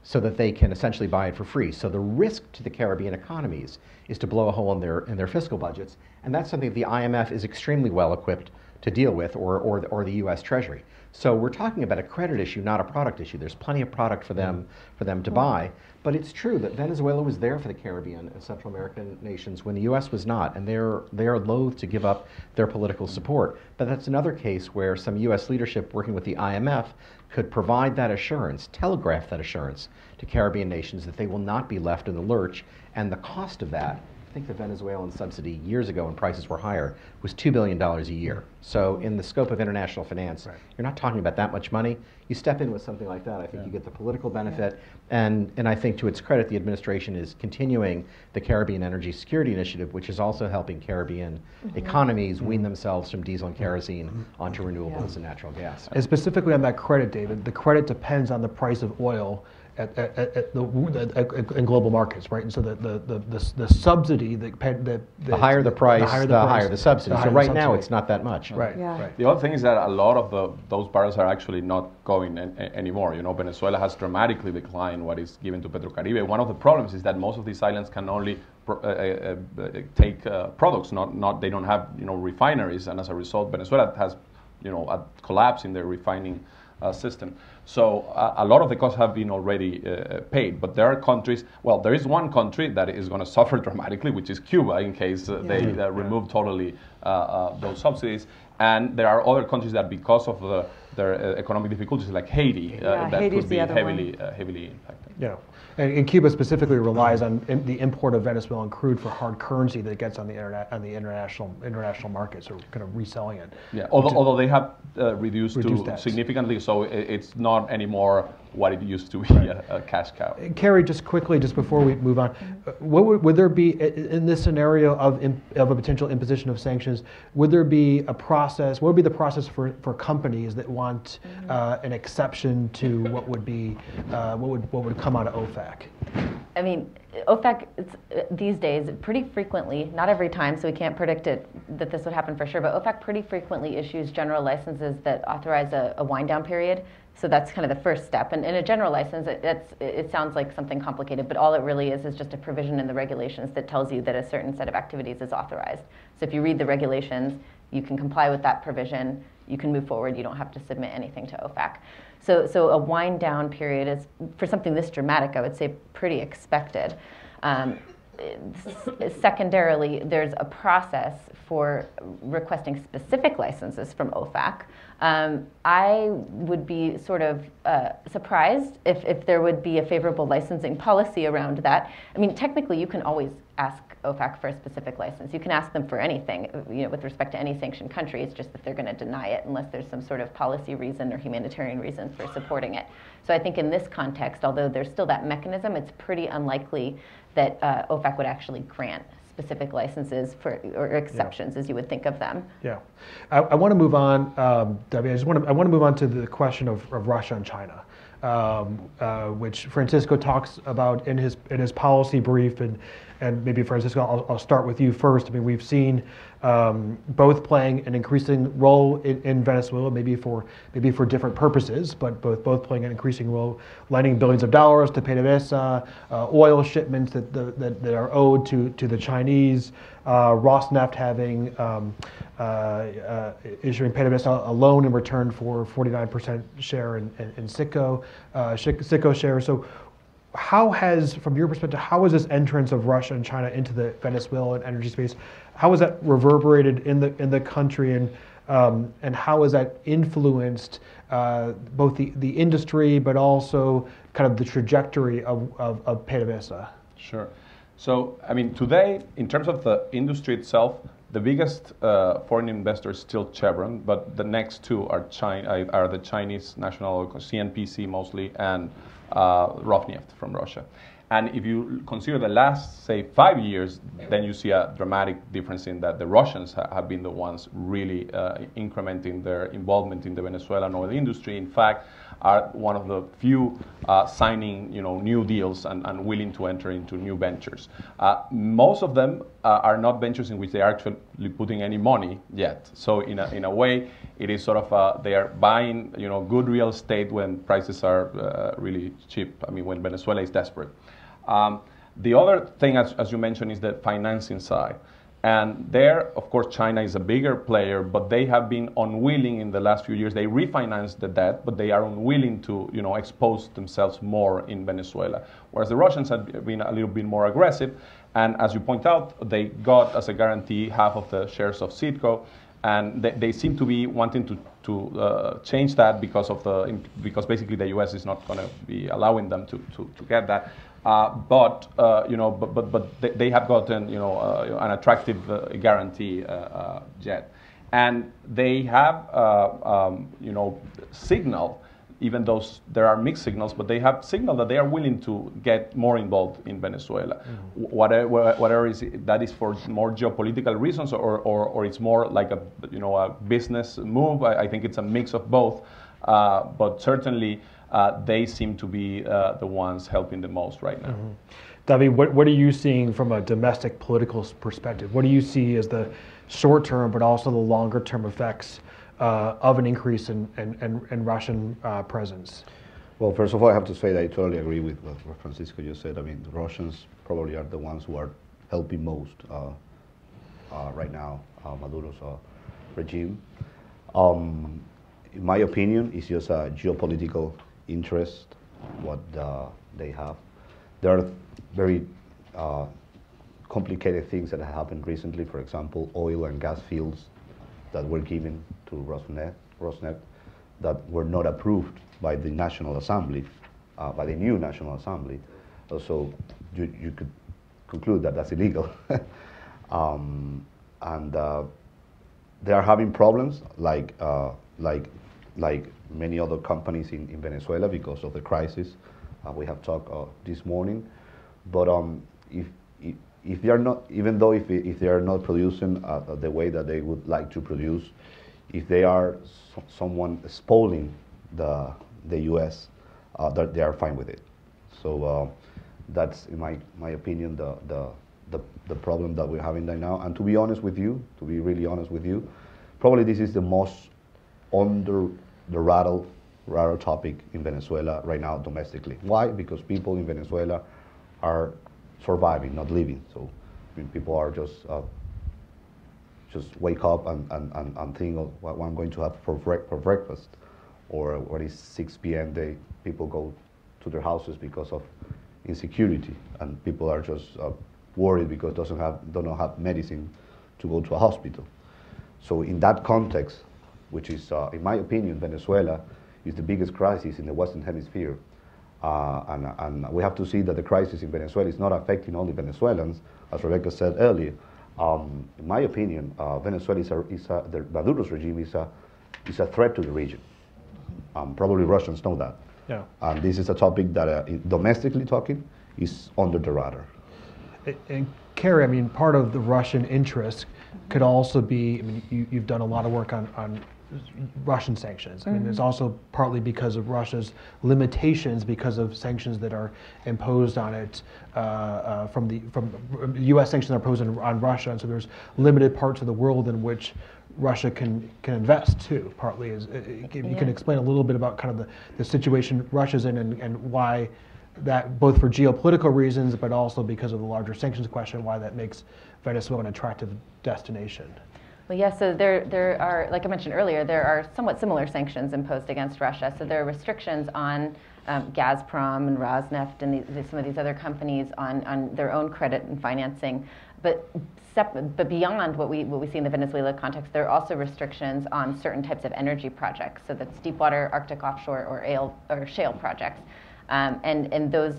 so that they can essentially buy it for free. So the risk to the Caribbean economies is to blow a hole in their fiscal budgets, and that's something the IMF is extremely well equipped to deal with, or the U.S. Treasury. So we're talking about a credit issue, not a product issue. There's plenty of product for them to buy. But it's true that Venezuela was there for the Caribbean and Central American nations when the U.S. was not, and they're loath to give up their political support. But that's another case where some U.S. leadership working with the IMF could provide that assurance, telegraph that assurance to Caribbean nations that they will not be left in the lurch, and the cost of that, I think the Venezuelan subsidy years ago when prices were higher was $2 billion a year. So in the scope of international finance, you're not talking about that much money. You step in with something like that, I think you get the political benefit, and I think to its credit, the administration is continuing the Caribbean Energy Security Initiative, which is also helping Caribbean economies wean themselves from diesel and kerosene onto renewables and natural gas. And specifically on that credit, David, the credit depends on the price of oil in global markets, right? And so the subsidy, the higher the price, the higher the subsidy. So right now it's not that much. Right. The other thing is that a lot of those barrels are actually not going anymore. You know, Venezuela has dramatically declined what is given to Petrocaribe. One of the problems is that most of these islands can only take products. They don't have refineries, and as a result, Venezuela has a collapse in their refining system. So a lot of the costs have been already paid, but there are countries, well, there is one country that is going to suffer dramatically, which is Cuba, in case they remove totally those subsidies. And there are other countries that, because of their economic difficulties, like Haiti, that Haiti's could be heavily impacted. Yeah. And Cuba specifically relies on the import of Venezuelan crude for hard currency that it gets on the international markets, or kind of reselling it. Yeah, although they have reduced that significantly, so it's not anymore what it used to be, a cash cow. Carrie, just quickly, just before we move on, what would there be in this scenario of a potential imposition of sanctions? Would there be a process? What would be the process for companies that want an exception to what would be what would come out of OFAC? I mean, OFAC these days pretty frequently, not every time, so we can't predict that this would happen for sure, but OFAC pretty frequently issues general licenses that authorize a wind down period. So that's kind of the first step. And in a general license, it sounds like something complicated, but all it really is just a provision in the regulations that tells you that a certain set of activities is authorized. So if you read the regulations, you can comply with that provision, you can move forward, you don't have to submit anything to OFAC. So a wind down period is, for something this dramatic, I would say pretty expected. Secondarily, there's a process for requesting specific licenses from OFAC. I would be sort of surprised if there would be a favorable licensing policy around that. I mean, technically, you can always ask OFAC for a specific license. You can ask them for anything, with respect to any sanctioned country. It's just that they're going to deny it unless there's some sort of policy reason or humanitarian reason for supporting it. So I think in this context, although there's still that mechanism, it's pretty unlikely that OFAC would actually grant specific licenses or exceptions, as you would think of them. Yeah, I want to move on, Debbie. I want to move on to the question of Russia and China, which Francisco talks about in his policy brief, and maybe Francisco, I'll start with you first. I mean, we've seen both playing an increasing role in Venezuela, maybe for different purposes, but both playing an increasing role, lending billions of dollars to PDVSA, oil shipments that are owed to the Chinese, Rosneft having issuing PDVSA a loan in return for 49% share in Citgo share. So, from your perspective, how has this entrance of Russia and China into the Venezuelan energy space, how has that reverberated in the country, and how has that influenced both the industry, but also kind of the trajectory of PDVSA? Sure. So, I mean, today, in terms of the industry itself, the biggest foreign investor is still Chevron, but the next two are the Chinese national, CNPC mostly, and Rosneft from Russia. And if you consider the last, say, 5 years, then you see a dramatic difference in that the Russians have been the ones really incrementing their involvement in the Venezuelan oil industry. In fact, are one of the few signing, new deals and willing to enter into new ventures. Most of them are not ventures in which they are actually putting any money yet. So in a way, it is sort of they are buying, good real estate when prices are really cheap. I mean, when Venezuela is desperate. The other thing, as you mentioned, is the financing side. And there, of course, China is a bigger player, but they have been unwilling in the last few years. They refinanced the debt, but they are unwilling to, expose themselves more in Venezuela. Whereas the Russians have been a little bit more aggressive. And as you point out, they got as a guarantee half of the shares of Citgo. And they seem to be wanting to change that because basically the U.S. is not going to be allowing them to get that. But they have gotten an attractive guarantee yet, and they have signal, even though there are mixed signals, but they have signal that they are willing to get more involved in Venezuela. Mm-hmm. Whatever is that is for more geopolitical reasons, or it's more like a business move. I think it's a mix of both, but certainly. They seem to be the ones helping the most right now. Mm-hmm. David, what are you seeing from a domestic political perspective? What do you see as the short-term, but also the longer-term effects of an increase in Russian presence? Well, first of all, I have to say that I totally agree with what Francisco just said. I mean, the Russians probably are the ones who are helping most right now, Maduro's regime. In my opinion, it's just a geopolitical interest, what they have. There are very complicated things that have happened recently. For example, oil and gas fields that were given to Rosneft that were not approved by the National Assembly, by the new National Assembly. So you could conclude that that's illegal. And they are having problems like many other companies in Venezuela because of the crisis. We have talked this morning, but if they are not, even though if they are not producing the way that they would like to produce, if they are someone spoiling the U.S., that they are fine with it. So that's, in my opinion, the problem that we're having right now. And to be honest with you, to be really honest with you, probably this is the most under the radar topic in Venezuela right now domestically. Why? Because people in Venezuela are surviving, not living. So I mean, people are just wake up and think of what I'm going to have for breakfast, or when it's 6 p.m. people go to their houses because of insecurity, and people are just worried because don't have medicine to go to a hospital. So in that context, which is, in my opinion, Venezuela is the biggest crisis in the Western Hemisphere. And we have to see that the crisis in Venezuela is not affecting only Venezuelans, as Rebecca said earlier. In my opinion, Venezuela the Maduro's regime is a threat to the region. Probably Russians know that. Yeah. And this is a topic that, domestically talking, is under the radar. And Carrie, I mean, part of the Russian interest could also be, I mean, you've done a lot of work on Russian sanctions. I mean, there's also partly because of Russia's limitations, because of sanctions that are imposed on it from U.S. sanctions that are imposed on Russia, and so there's limited parts of the world in which Russia can invest too. Partly, if you can explain a little bit about kind of the situation Russia's in and why that, both for geopolitical reasons, but also because of the larger sanctions question, why that makes Venezuela an attractive destination. Well, yes, so there are, like I mentioned earlier, there are somewhat similar sanctions imposed against Russia. So there are restrictions on Gazprom and Rosneft and some of these other companies on their own credit and financing. But beyond what we see in the Venezuela context, there are also restrictions on certain types of energy projects. So that's deep water, Arctic offshore, or shale projects. And those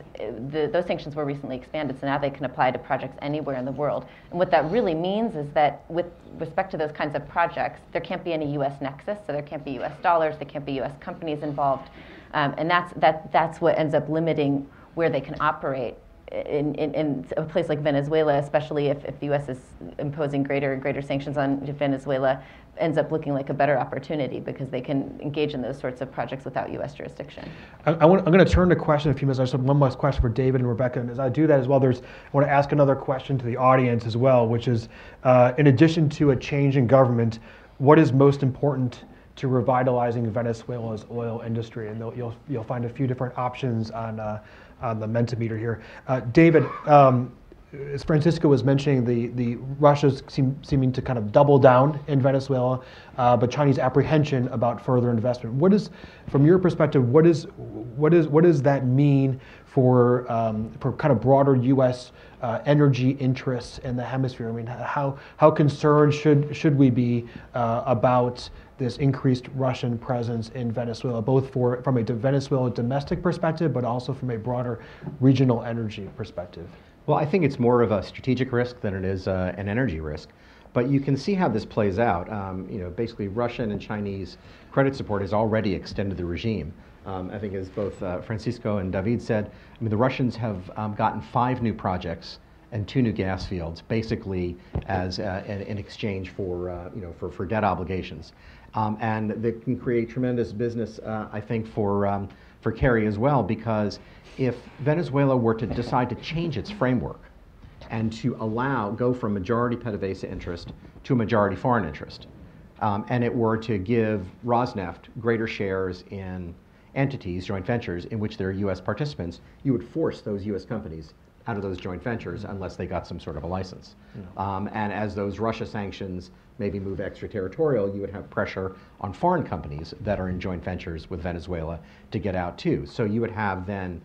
sanctions were recently expanded, so now they can apply to projects anywhere in the world. And what that really means is that with respect to those kinds of projects, there can't be any U.S. nexus, so there can't be U.S. dollars, there can't be U.S. companies involved. And that's what ends up limiting where they can operate in a place like Venezuela, especially if the U.S. is imposing greater and greater sanctions on Venezuela, ends up looking like a better opportunity because they can engage in those sorts of projects without U.S. jurisdiction. I'm going to turn to question in a few minutes. I just have one last question for David and Rebecca. And as I do that as well, I want to ask another question to the audience as well, which is, in addition to a change in government, what is most important to revitalizing Venezuela's oil industry? And you'll find a few different options on the Mentimeter here. David, as Francisco was mentioning, the Russia's seeming to kind of double down in Venezuela, but Chinese apprehension about further investment. What is, from your perspective, what does that mean for kind of broader U.S. Energy interests in the hemisphere? I mean, how concerned should we be about this increased Russian presence in Venezuela, both from a Venezuela domestic perspective, but also from a broader regional energy perspective? Well, I think it's more of a strategic risk than it is an energy risk. But you can see how this plays out. Basically, Russian and Chinese credit support has already extended the regime. I think, as both Francisco and David said, the Russians have gotten 5 new projects and 2 new gas fields, basically as in exchange for debt obligations, and that can create tremendous business, I think, for Kerry as well, because if Venezuela were to decide to change its framework and to go from majority PDVSA interest to a majority foreign interest, and it were to give Rosneft greater shares in entities, joint ventures, in which there are U.S. participants, you would force those U.S. companies out of those joint ventures unless they got some sort of a license. And as those Russia sanctions maybe move extraterritorial, you would have pressure on foreign companies that are in joint ventures with Venezuela to get out too. So you would have then,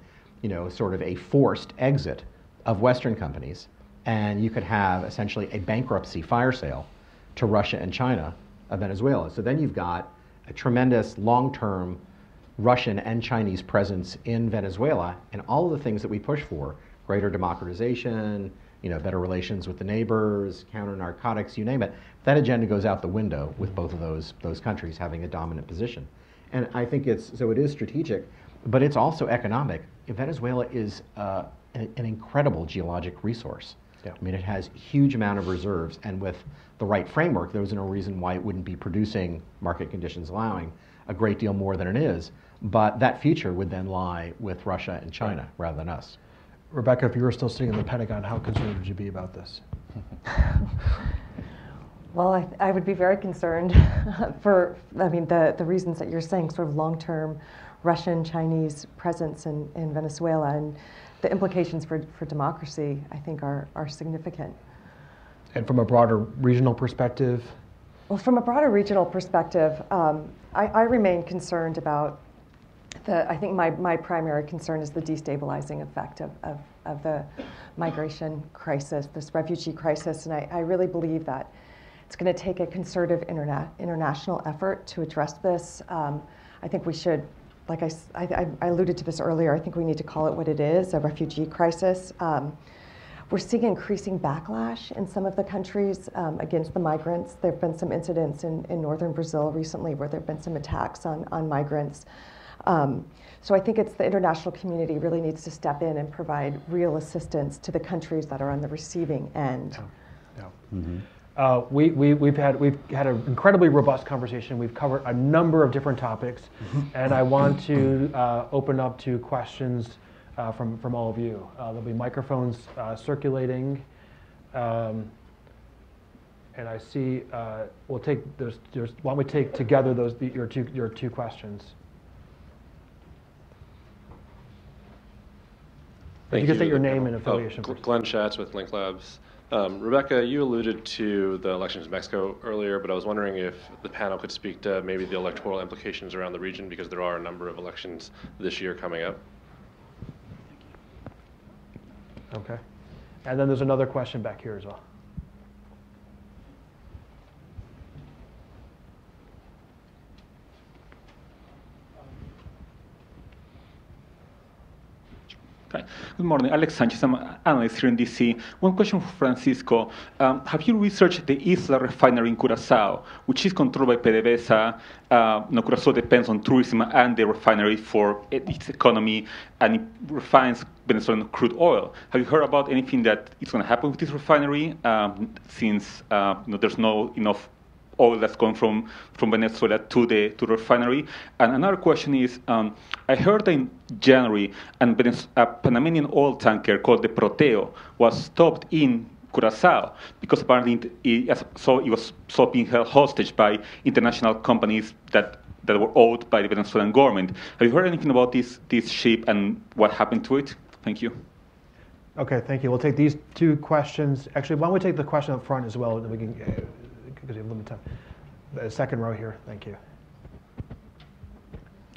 sort of a forced exit of Western companies, and you could have essentially a bankruptcy fire sale to Russia and China of Venezuela. So then you've got a tremendous long-term Russian and Chinese presence in Venezuela, and all of the things that we push for, greater democratization, better relations with the neighbors, counter narcotics, you name it, that agenda goes out the window with both of those countries having a dominant position. And I think it is strategic, but it's also economic. Venezuela is an incredible geologic resource. Yeah. I mean, it has huge amount of reserves, and with the right framework, there was no reason why it wouldn't be producing, market conditions allowing, a great deal more than it is. But that future would then lie with Russia and China rather than us. Rebecca, if you were still sitting in the Pentagon, how concerned would you be about this? Well, I would be very concerned for, the reasons that you're saying, sort of long-term Russian-Chinese presence in Venezuela, and the implications for democracy, I think, are significant. And from a broader regional perspective? Well, from a broader regional perspective, I remain concerned about I think my primary concern is the destabilizing effect of the migration crisis, this refugee crisis, and I really believe that it's going to take a concerted international effort to address this. I think we should, like I alluded to this earlier, I think we need to call it what it is, a refugee crisis. We're seeing increasing backlash in some of the countries against the migrants. There have been some incidents in northern Brazil recently where there have been some attacks on migrants. So I think it's the international community really needs to step in and provide real assistance to the countries that are on the receiving end. Yeah. Mm-hmm. We've had an incredibly robust conversation. We've covered a number of different topics, and I want to open up to questions from all of you. There'll be microphones circulating, and I see. We'll take those. Why don't we take together your two questions? If you can state your name and affiliation. Glenn Schatz with Link Labs. Rebecca, you alluded to the elections in Mexico earlier, but I was wondering if the panel could speak to maybe the electoral implications around the region, because there are a number of elections this year coming up. Okay. And then there's another question back here as well. Okay. Good morning, Alex Sanchez. I'm an analyst here in DC. One question for Francisco. Have you researched the Isla refinery in Curaçao, which is controlled by PDVSA? Curaçao depends on tourism and the refinery for its economy, and it refines Venezuelan crude oil. Have you heard about anything that is going to happen with this refinery since there's no enough oil that's going from Venezuela to the refinery? And another question is, I heard that in January, a Panamanian oil tanker called the Proteo was stopped in Curaçao because apparently it was being held hostage by international companies that were owed by the Venezuelan government. Have you heard anything about this ship and what happened to it? Thank you. Okay, thank you. We'll take these two questions. Actually, why don't we take the question up front as well, and then we can, because we have limited time. The second row here, thank you.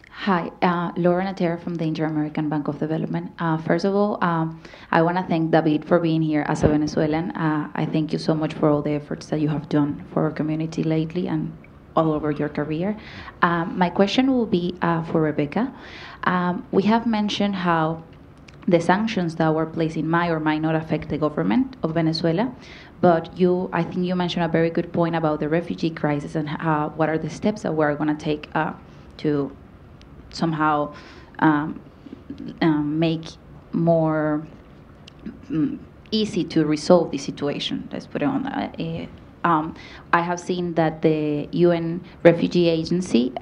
Hi, Laura Natera from the Inter-American Bank of Development. First of all, I want to thank David for being here as a Venezuelan. I thank you so much for all the efforts that you have done for our community lately and all over your career. My question will be for Rebecca. We have mentioned how the sanctions that were placed might or might not affect the government of Venezuela, but I think you mentioned a very good point about the refugee crisis and what are the steps that we're going to take to somehow make more easy to resolve the situation. Let's put it on that. I have seen that the UN Refugee Agency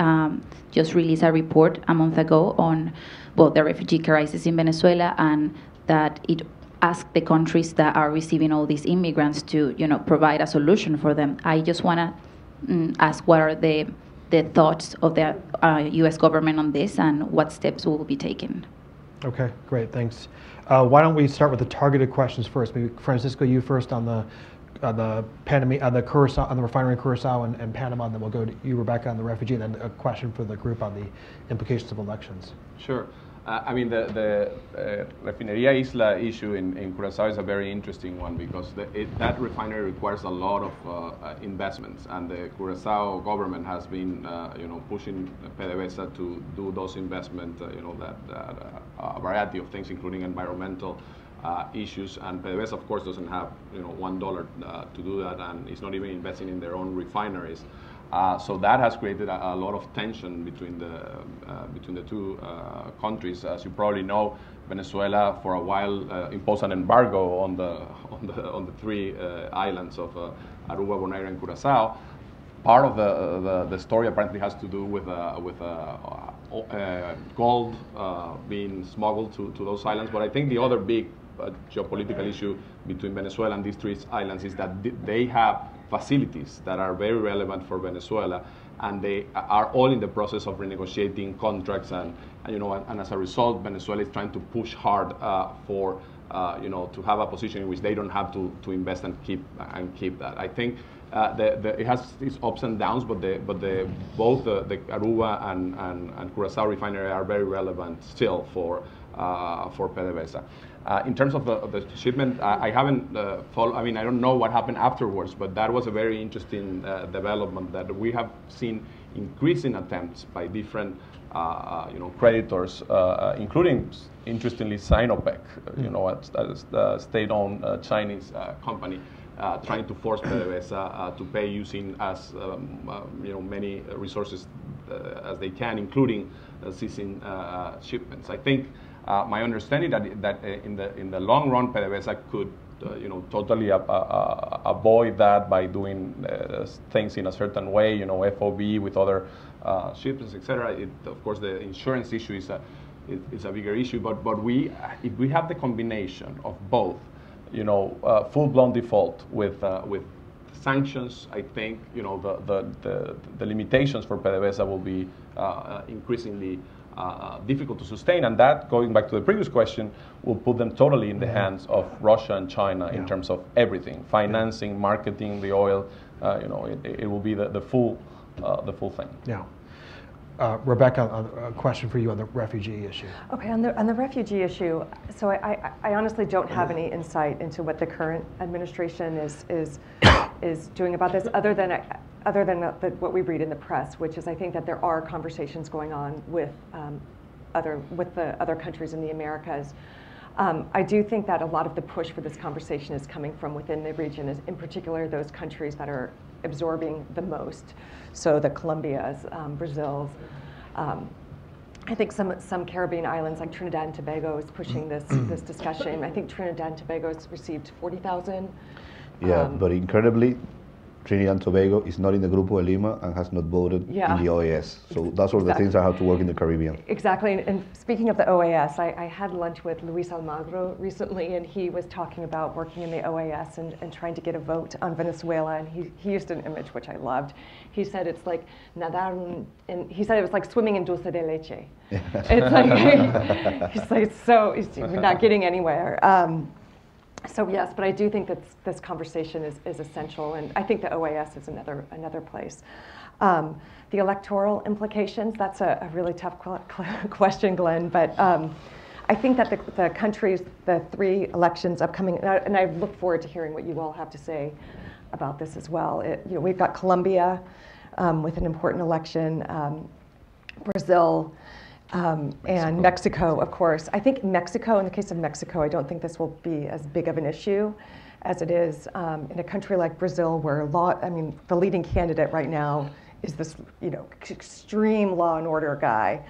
just released a report a month ago on the refugee crisis in Venezuela, and that it asked the countries that are receiving all these immigrants to, provide a solution for them. I just want to ask what are the thoughts of the U.S. government on this and what steps will be taken. Okay, great, thanks. Why don't we start with the targeted questions first? Maybe Francisco, you first on the Curacao, on the refinery in Curacao and Panama, and then we'll go to you, Rebecca, on the refugee, and then a question for the group on the implications of elections. Sure. The Refinería Isla issue in Curaçao is a very interesting one because that refinery requires a lot of investments, and the Curaçao government has been, pushing PDVSA to do those investments, a variety of things, including environmental issues, and PDVSA, of course, doesn't have $1 to do that, and it's not even investing in their own refineries. So that has created a lot of tension between the two countries. As you probably know, Venezuela for a while imposed an embargo on the three islands of Aruba, Bonaire, and Curaçao. Part of the story apparently has to do with gold being smuggled to those islands. But I think the other big geopolitical issue between Venezuela and these three islands is that they have facilities that are very relevant for Venezuela, and they are all in the process of renegotiating contracts, and as a result, Venezuela is trying to push hard for to have a position in which they don't have to invest and keep that. I think it has its ups and downs, but both the Aruba and Curaçao refinery are very relevant still for PDVSA. In terms of the shipment, I haven't followed. I don't know what happened afterwards, but that was a very interesting development that we have seen increasing attempts by different creditors, including, interestingly, Sinopec, a state-owned Chinese company, trying to force PDVSA to pay using as many resources as they can, including ceasing shipments. I think my understanding that in the long run, PDVSA could totally avoid that by doing things in a certain way, FOB with other shipments, etc. Of course, the insurance issue is a bigger issue, but if we have the combination of both, full-blown default with sanctions, I think the limitations for PDVSA will be increasingly difficult to sustain, and that, going back to the previous question, will put them totally in the hands of Russia and China in terms of everything, financing, marketing the oil. It will be the full thing. Yeah. Rebecca, a question for you on the refugee issue. Okay, on the refugee issue, so I honestly don't have any insight into what the current administration is doing about this, other than what we read in the press, which is I think that there are conversations going on with the other countries in the Americas. I do think that a lot of the push for this conversation is coming from within the region, in particular those countries that are absorbing the most. So the Colombias, Brazils. I think some Caribbean islands like Trinidad and Tobago is pushing this discussion. I think Trinidad and Tobago has received 40,000. Yeah, but incredibly, Trinidad and Tobago is not in the Grupo de Lima and has not voted in the OAS. So that's all the things that have to work in the Caribbean. Exactly. And speaking of the OAS, I had lunch with Luis Almagro recently, and he was talking about working in the OAS and trying to get a vote on Venezuela. And he used an image which I loved. He said it's like nadar, and he said it was like swimming in dulce de leche. It's like he's like we're not getting anywhere. So yes, but I do think that this conversation is essential, and I think the OAS is another place. The electoral implications, that's a really tough question, Glenn, but I think that the countries, the 3 elections upcoming, and I look forward to hearing what you all have to say about this as well. We've got Colombia with an important election, Brazil, and Mexico, of course. I think Mexico, in the case of Mexico, I don't think this will be as big of an issue as it is in a country like Brazil, where the leading candidate right now is this, extreme law and order guy.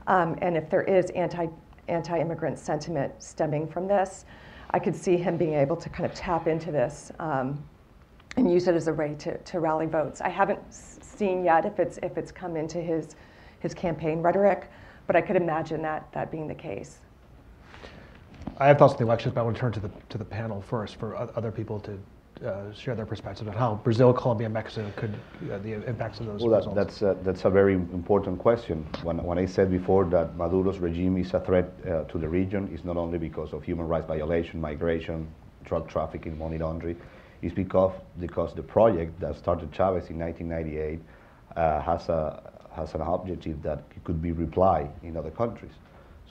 And if there is anti-immigrant sentiment stemming from this, I could see him being able to kind of tap into this and use it as a way to rally votes. I haven't seen yet if it's come into his campaign rhetoric, but I could imagine that being the case. I have thoughts on the elections, but I want to turn to the panel first for other people to share their perspective on how Brazil, Colombia, and Mexico could the impacts of those results. That's a very important question. When I said before that Maduro's regime is a threat to the region, it's not only because of human rights violation, migration, drug trafficking, money laundering. It's because the project that started Chavez in 1998 has an objective that could be replied in other countries.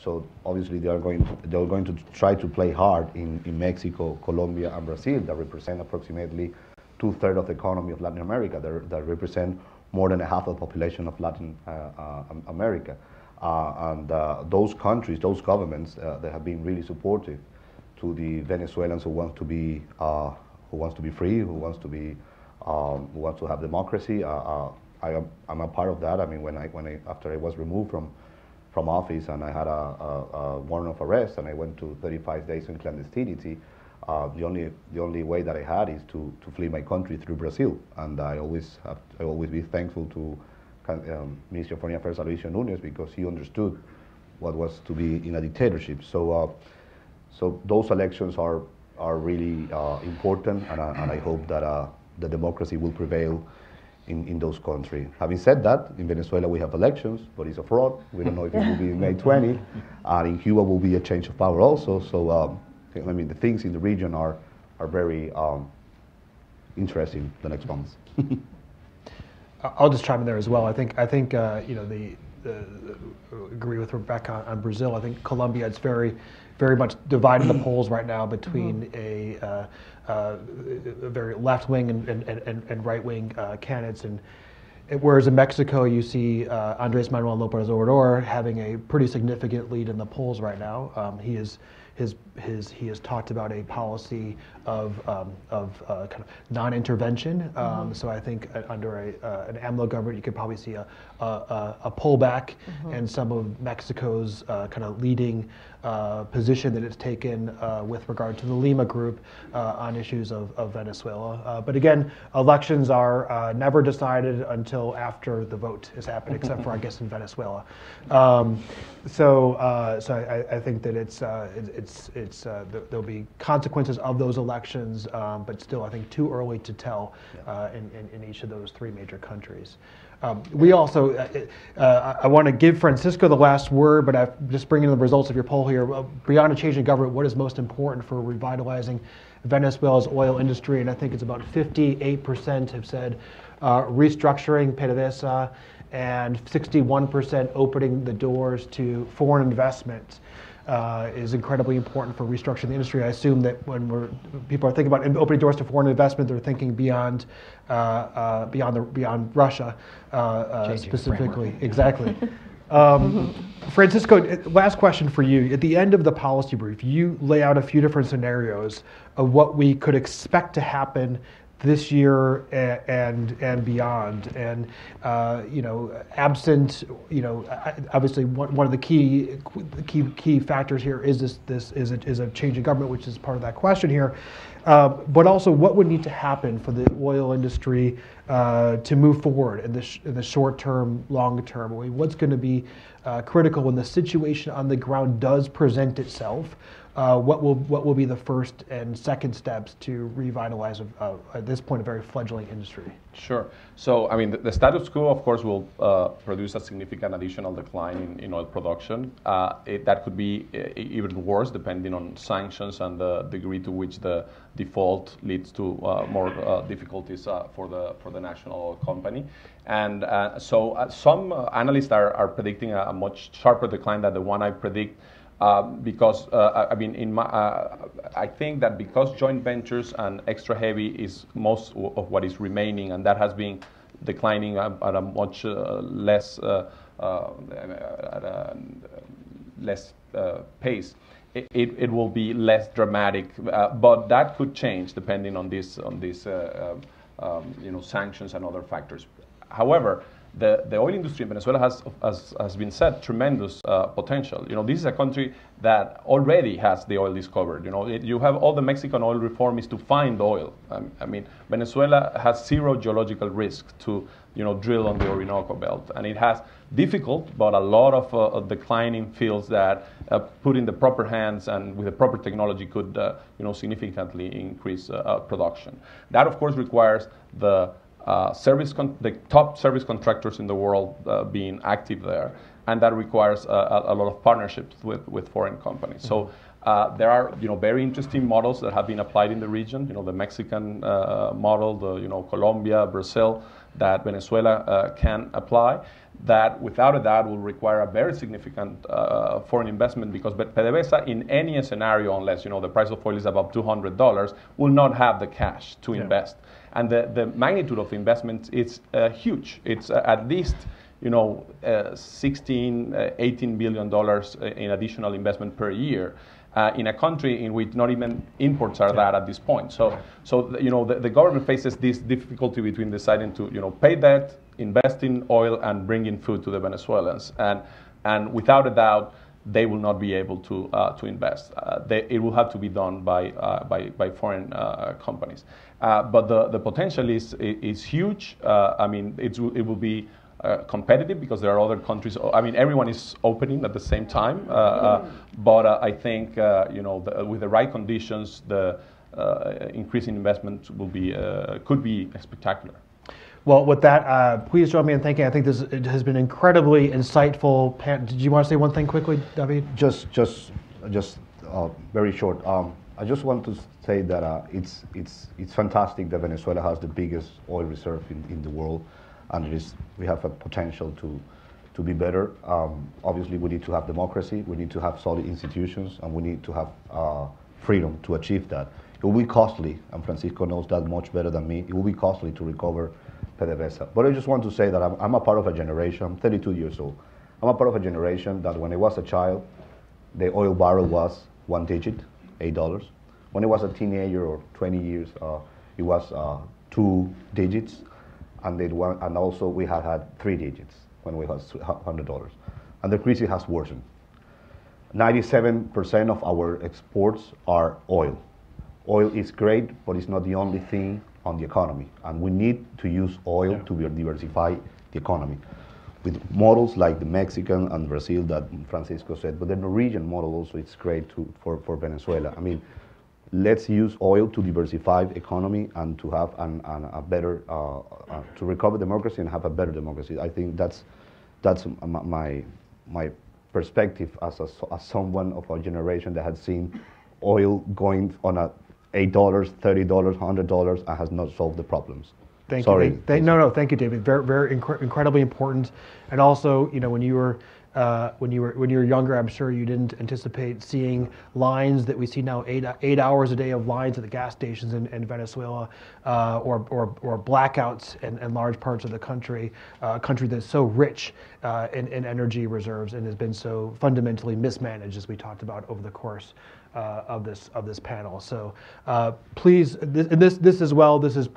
So obviously they're going to try to play hard in Mexico, Colombia, and Brazil that represent approximately 2/3 of the economy of Latin America, that represent more than half of the population of Latin America. And those countries, those governments, they have been really supportive to the Venezuelans who want to be free, who wants to have democracy. I'm a part of that. I mean, after I was removed from office and I had a warrant of arrest and I went to 35 days in clandestinity, the only way that I had is to flee my country through Brazil. And I always be thankful to Minister of Foreign Affairs Aloysio Nunes, because he understood what was to be in a dictatorship. So those elections are really important, and I hope that the democracy will prevail in those countries. Having said that, in Venezuela we have elections, but it's a fraud. We don't know if it will be in May 20, and in Cuba will be a change of power also. So I mean, the things in the region are very interesting the next months. I'll just chime in there as well. I think agree with Rebecca on Brazil. I think Colombia is very much divided the polls right now between a very left-wing and right-wing candidates, and whereas in Mexico you see Andrés Manuel López Obrador having a pretty significant lead in the polls right now. He has talked about a policy of kind of non-intervention. So I think under an AMLO government, you could probably see a pullback in some of Mexico's kind of leading position that it's taken with regard to the Lima group on issues of Venezuela. But again, elections are never decided until after the vote has happened, except for I guess in Venezuela. So I think that there'll be consequences of those elections, but still I think too early to tell in each of those 3 major countries. We also, I want to give Francisco the last word, but I'm just bringing the results of your poll here. Beyond a change in government, what is most important for revitalizing Venezuela's oil industry? And I think it's about 58% have said restructuring PDVSA, and 61% opening the doors to foreign investment is incredibly important for restructuring the industry. I assume that when people are thinking about opening doors to foreign investment, they're thinking beyond Russia specifically. Exactly. Francisco, last question for you. At the end of the policy brief, you lay out a few different scenarios of what we could expect to happen this year and beyond. And absent, obviously one of the key factors here is this is a change in government, which is part of that question here. But also, what would need to happen for the oil industry to move forward in the short term, long term? I mean, what's going to be critical when the situation on the ground does present itself? What will be the first and second steps to revitalize at this point a very fledgling industry? Sure. So, I mean, the status quo, of course, will produce a significant additional decline in oil production. That could be even worse, depending on sanctions and the degree to which the default leads to more difficulties for the national oil company. And so some analysts are predicting a much sharper decline than the one I predict. Because I mean, I think that because joint ventures and extra heavy is most of what is remaining, and that has been declining at a much less pace. It will be less dramatic, but that could change depending on these sanctions and other factors. However, the oil industry in Venezuela has been said, tremendous potential. This is a country that already has the oil discovered. You have all the Mexican oil reform is to find oil. I mean, Venezuela has zero geological risk to drill on the Orinoco Belt, and it has difficult but a lot of declining fields that put in the proper hands and with the proper technology could significantly increase production. That of course requires the top service contractors in the world being active there, and that requires a lot of partnerships with foreign companies. So there are very interesting models that have been applied in the region. The Mexican model, the Colombia, Brazil, that Venezuela can apply. That without a doubt will require a very significant foreign investment, because PDVSA in any scenario, unless the price of oil is above $200, will not have the cash to invest. And the magnitude of investments is huge. It's at least 16, $18 billion in additional investment per year in a country in which not even imports are that at this point. So the government faces this difficulty between deciding to pay debt, invest in oil, and bring in food to the Venezuelans. And without a doubt, they will not be able to invest. It will have to be done by foreign companies. But the potential is huge. I mean, it will be competitive because there are other countries. I mean, everyone is opening at the same time. But I think with the right conditions, the increase in investment could be spectacular. Well, with that, please join me in thanking. I think this has been incredibly insightful. Did you want to say one thing quickly, David? Just very short. I just want to say that it's fantastic that Venezuela has the biggest oil reserve in the world, and we have a potential to be better. Obviously, we need to have democracy, we need to have solid institutions, and we need to have freedom to achieve that. It will be costly, and Francisco knows that much better than me. It will be costly to recover PDVSA. But I just want to say that I'm a part of a generation. I'm 32 years old. I'm a part of a generation that when I was a child, the oil barrel was one digit, $8. When I was a teenager or 20 years, it was 2 digits, and also we had 3 digits when we had $100. And the crisis has worsened. 97% of our exports are oil. Oil is great, but it's not the only thing on the economy, and we need to use oil to diversify the economy with models like the Mexican and Brazil that Francisco said, but the Norwegian model also is great for Venezuela. I mean, let's use oil to diversify the economy and to have a better, to recover democracy and have a better democracy. I think that's my perspective as someone of our generation that had seen oil going on a $8, $30, $100, and has not solved the problems. Thank you. No, thank you, David. Very incredibly important. And also, when you were when you were younger, I'm sure you didn't anticipate seeing lines that we see now, 8 hours a day of lines at the gas stations in Venezuela, or blackouts in large parts of the country, a country that's so rich in energy reserves and has been so fundamentally mismanaged, as we talked about over the course of this panel. So please, this as well. This is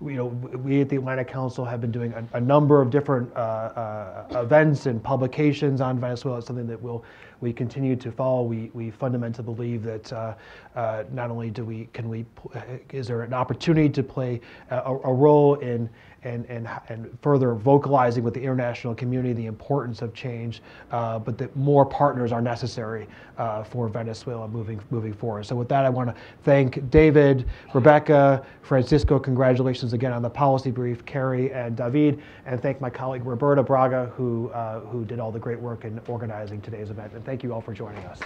we at the Atlantic Council have been doing a number of different events and publications on Venezuela. It's something that we continue to follow. We fundamentally believe that not only is there an opportunity to play a role in and further vocalizing with the international community the importance of change, but that more partners are necessary for Venezuela moving forward. So with that, I want to thank David, Rebecca, Francisco. Congratulations again on the policy brief, Carrie and David, and thank my colleague Roberta Braga, who did all the great work in organizing today's event. And thank you all for joining us.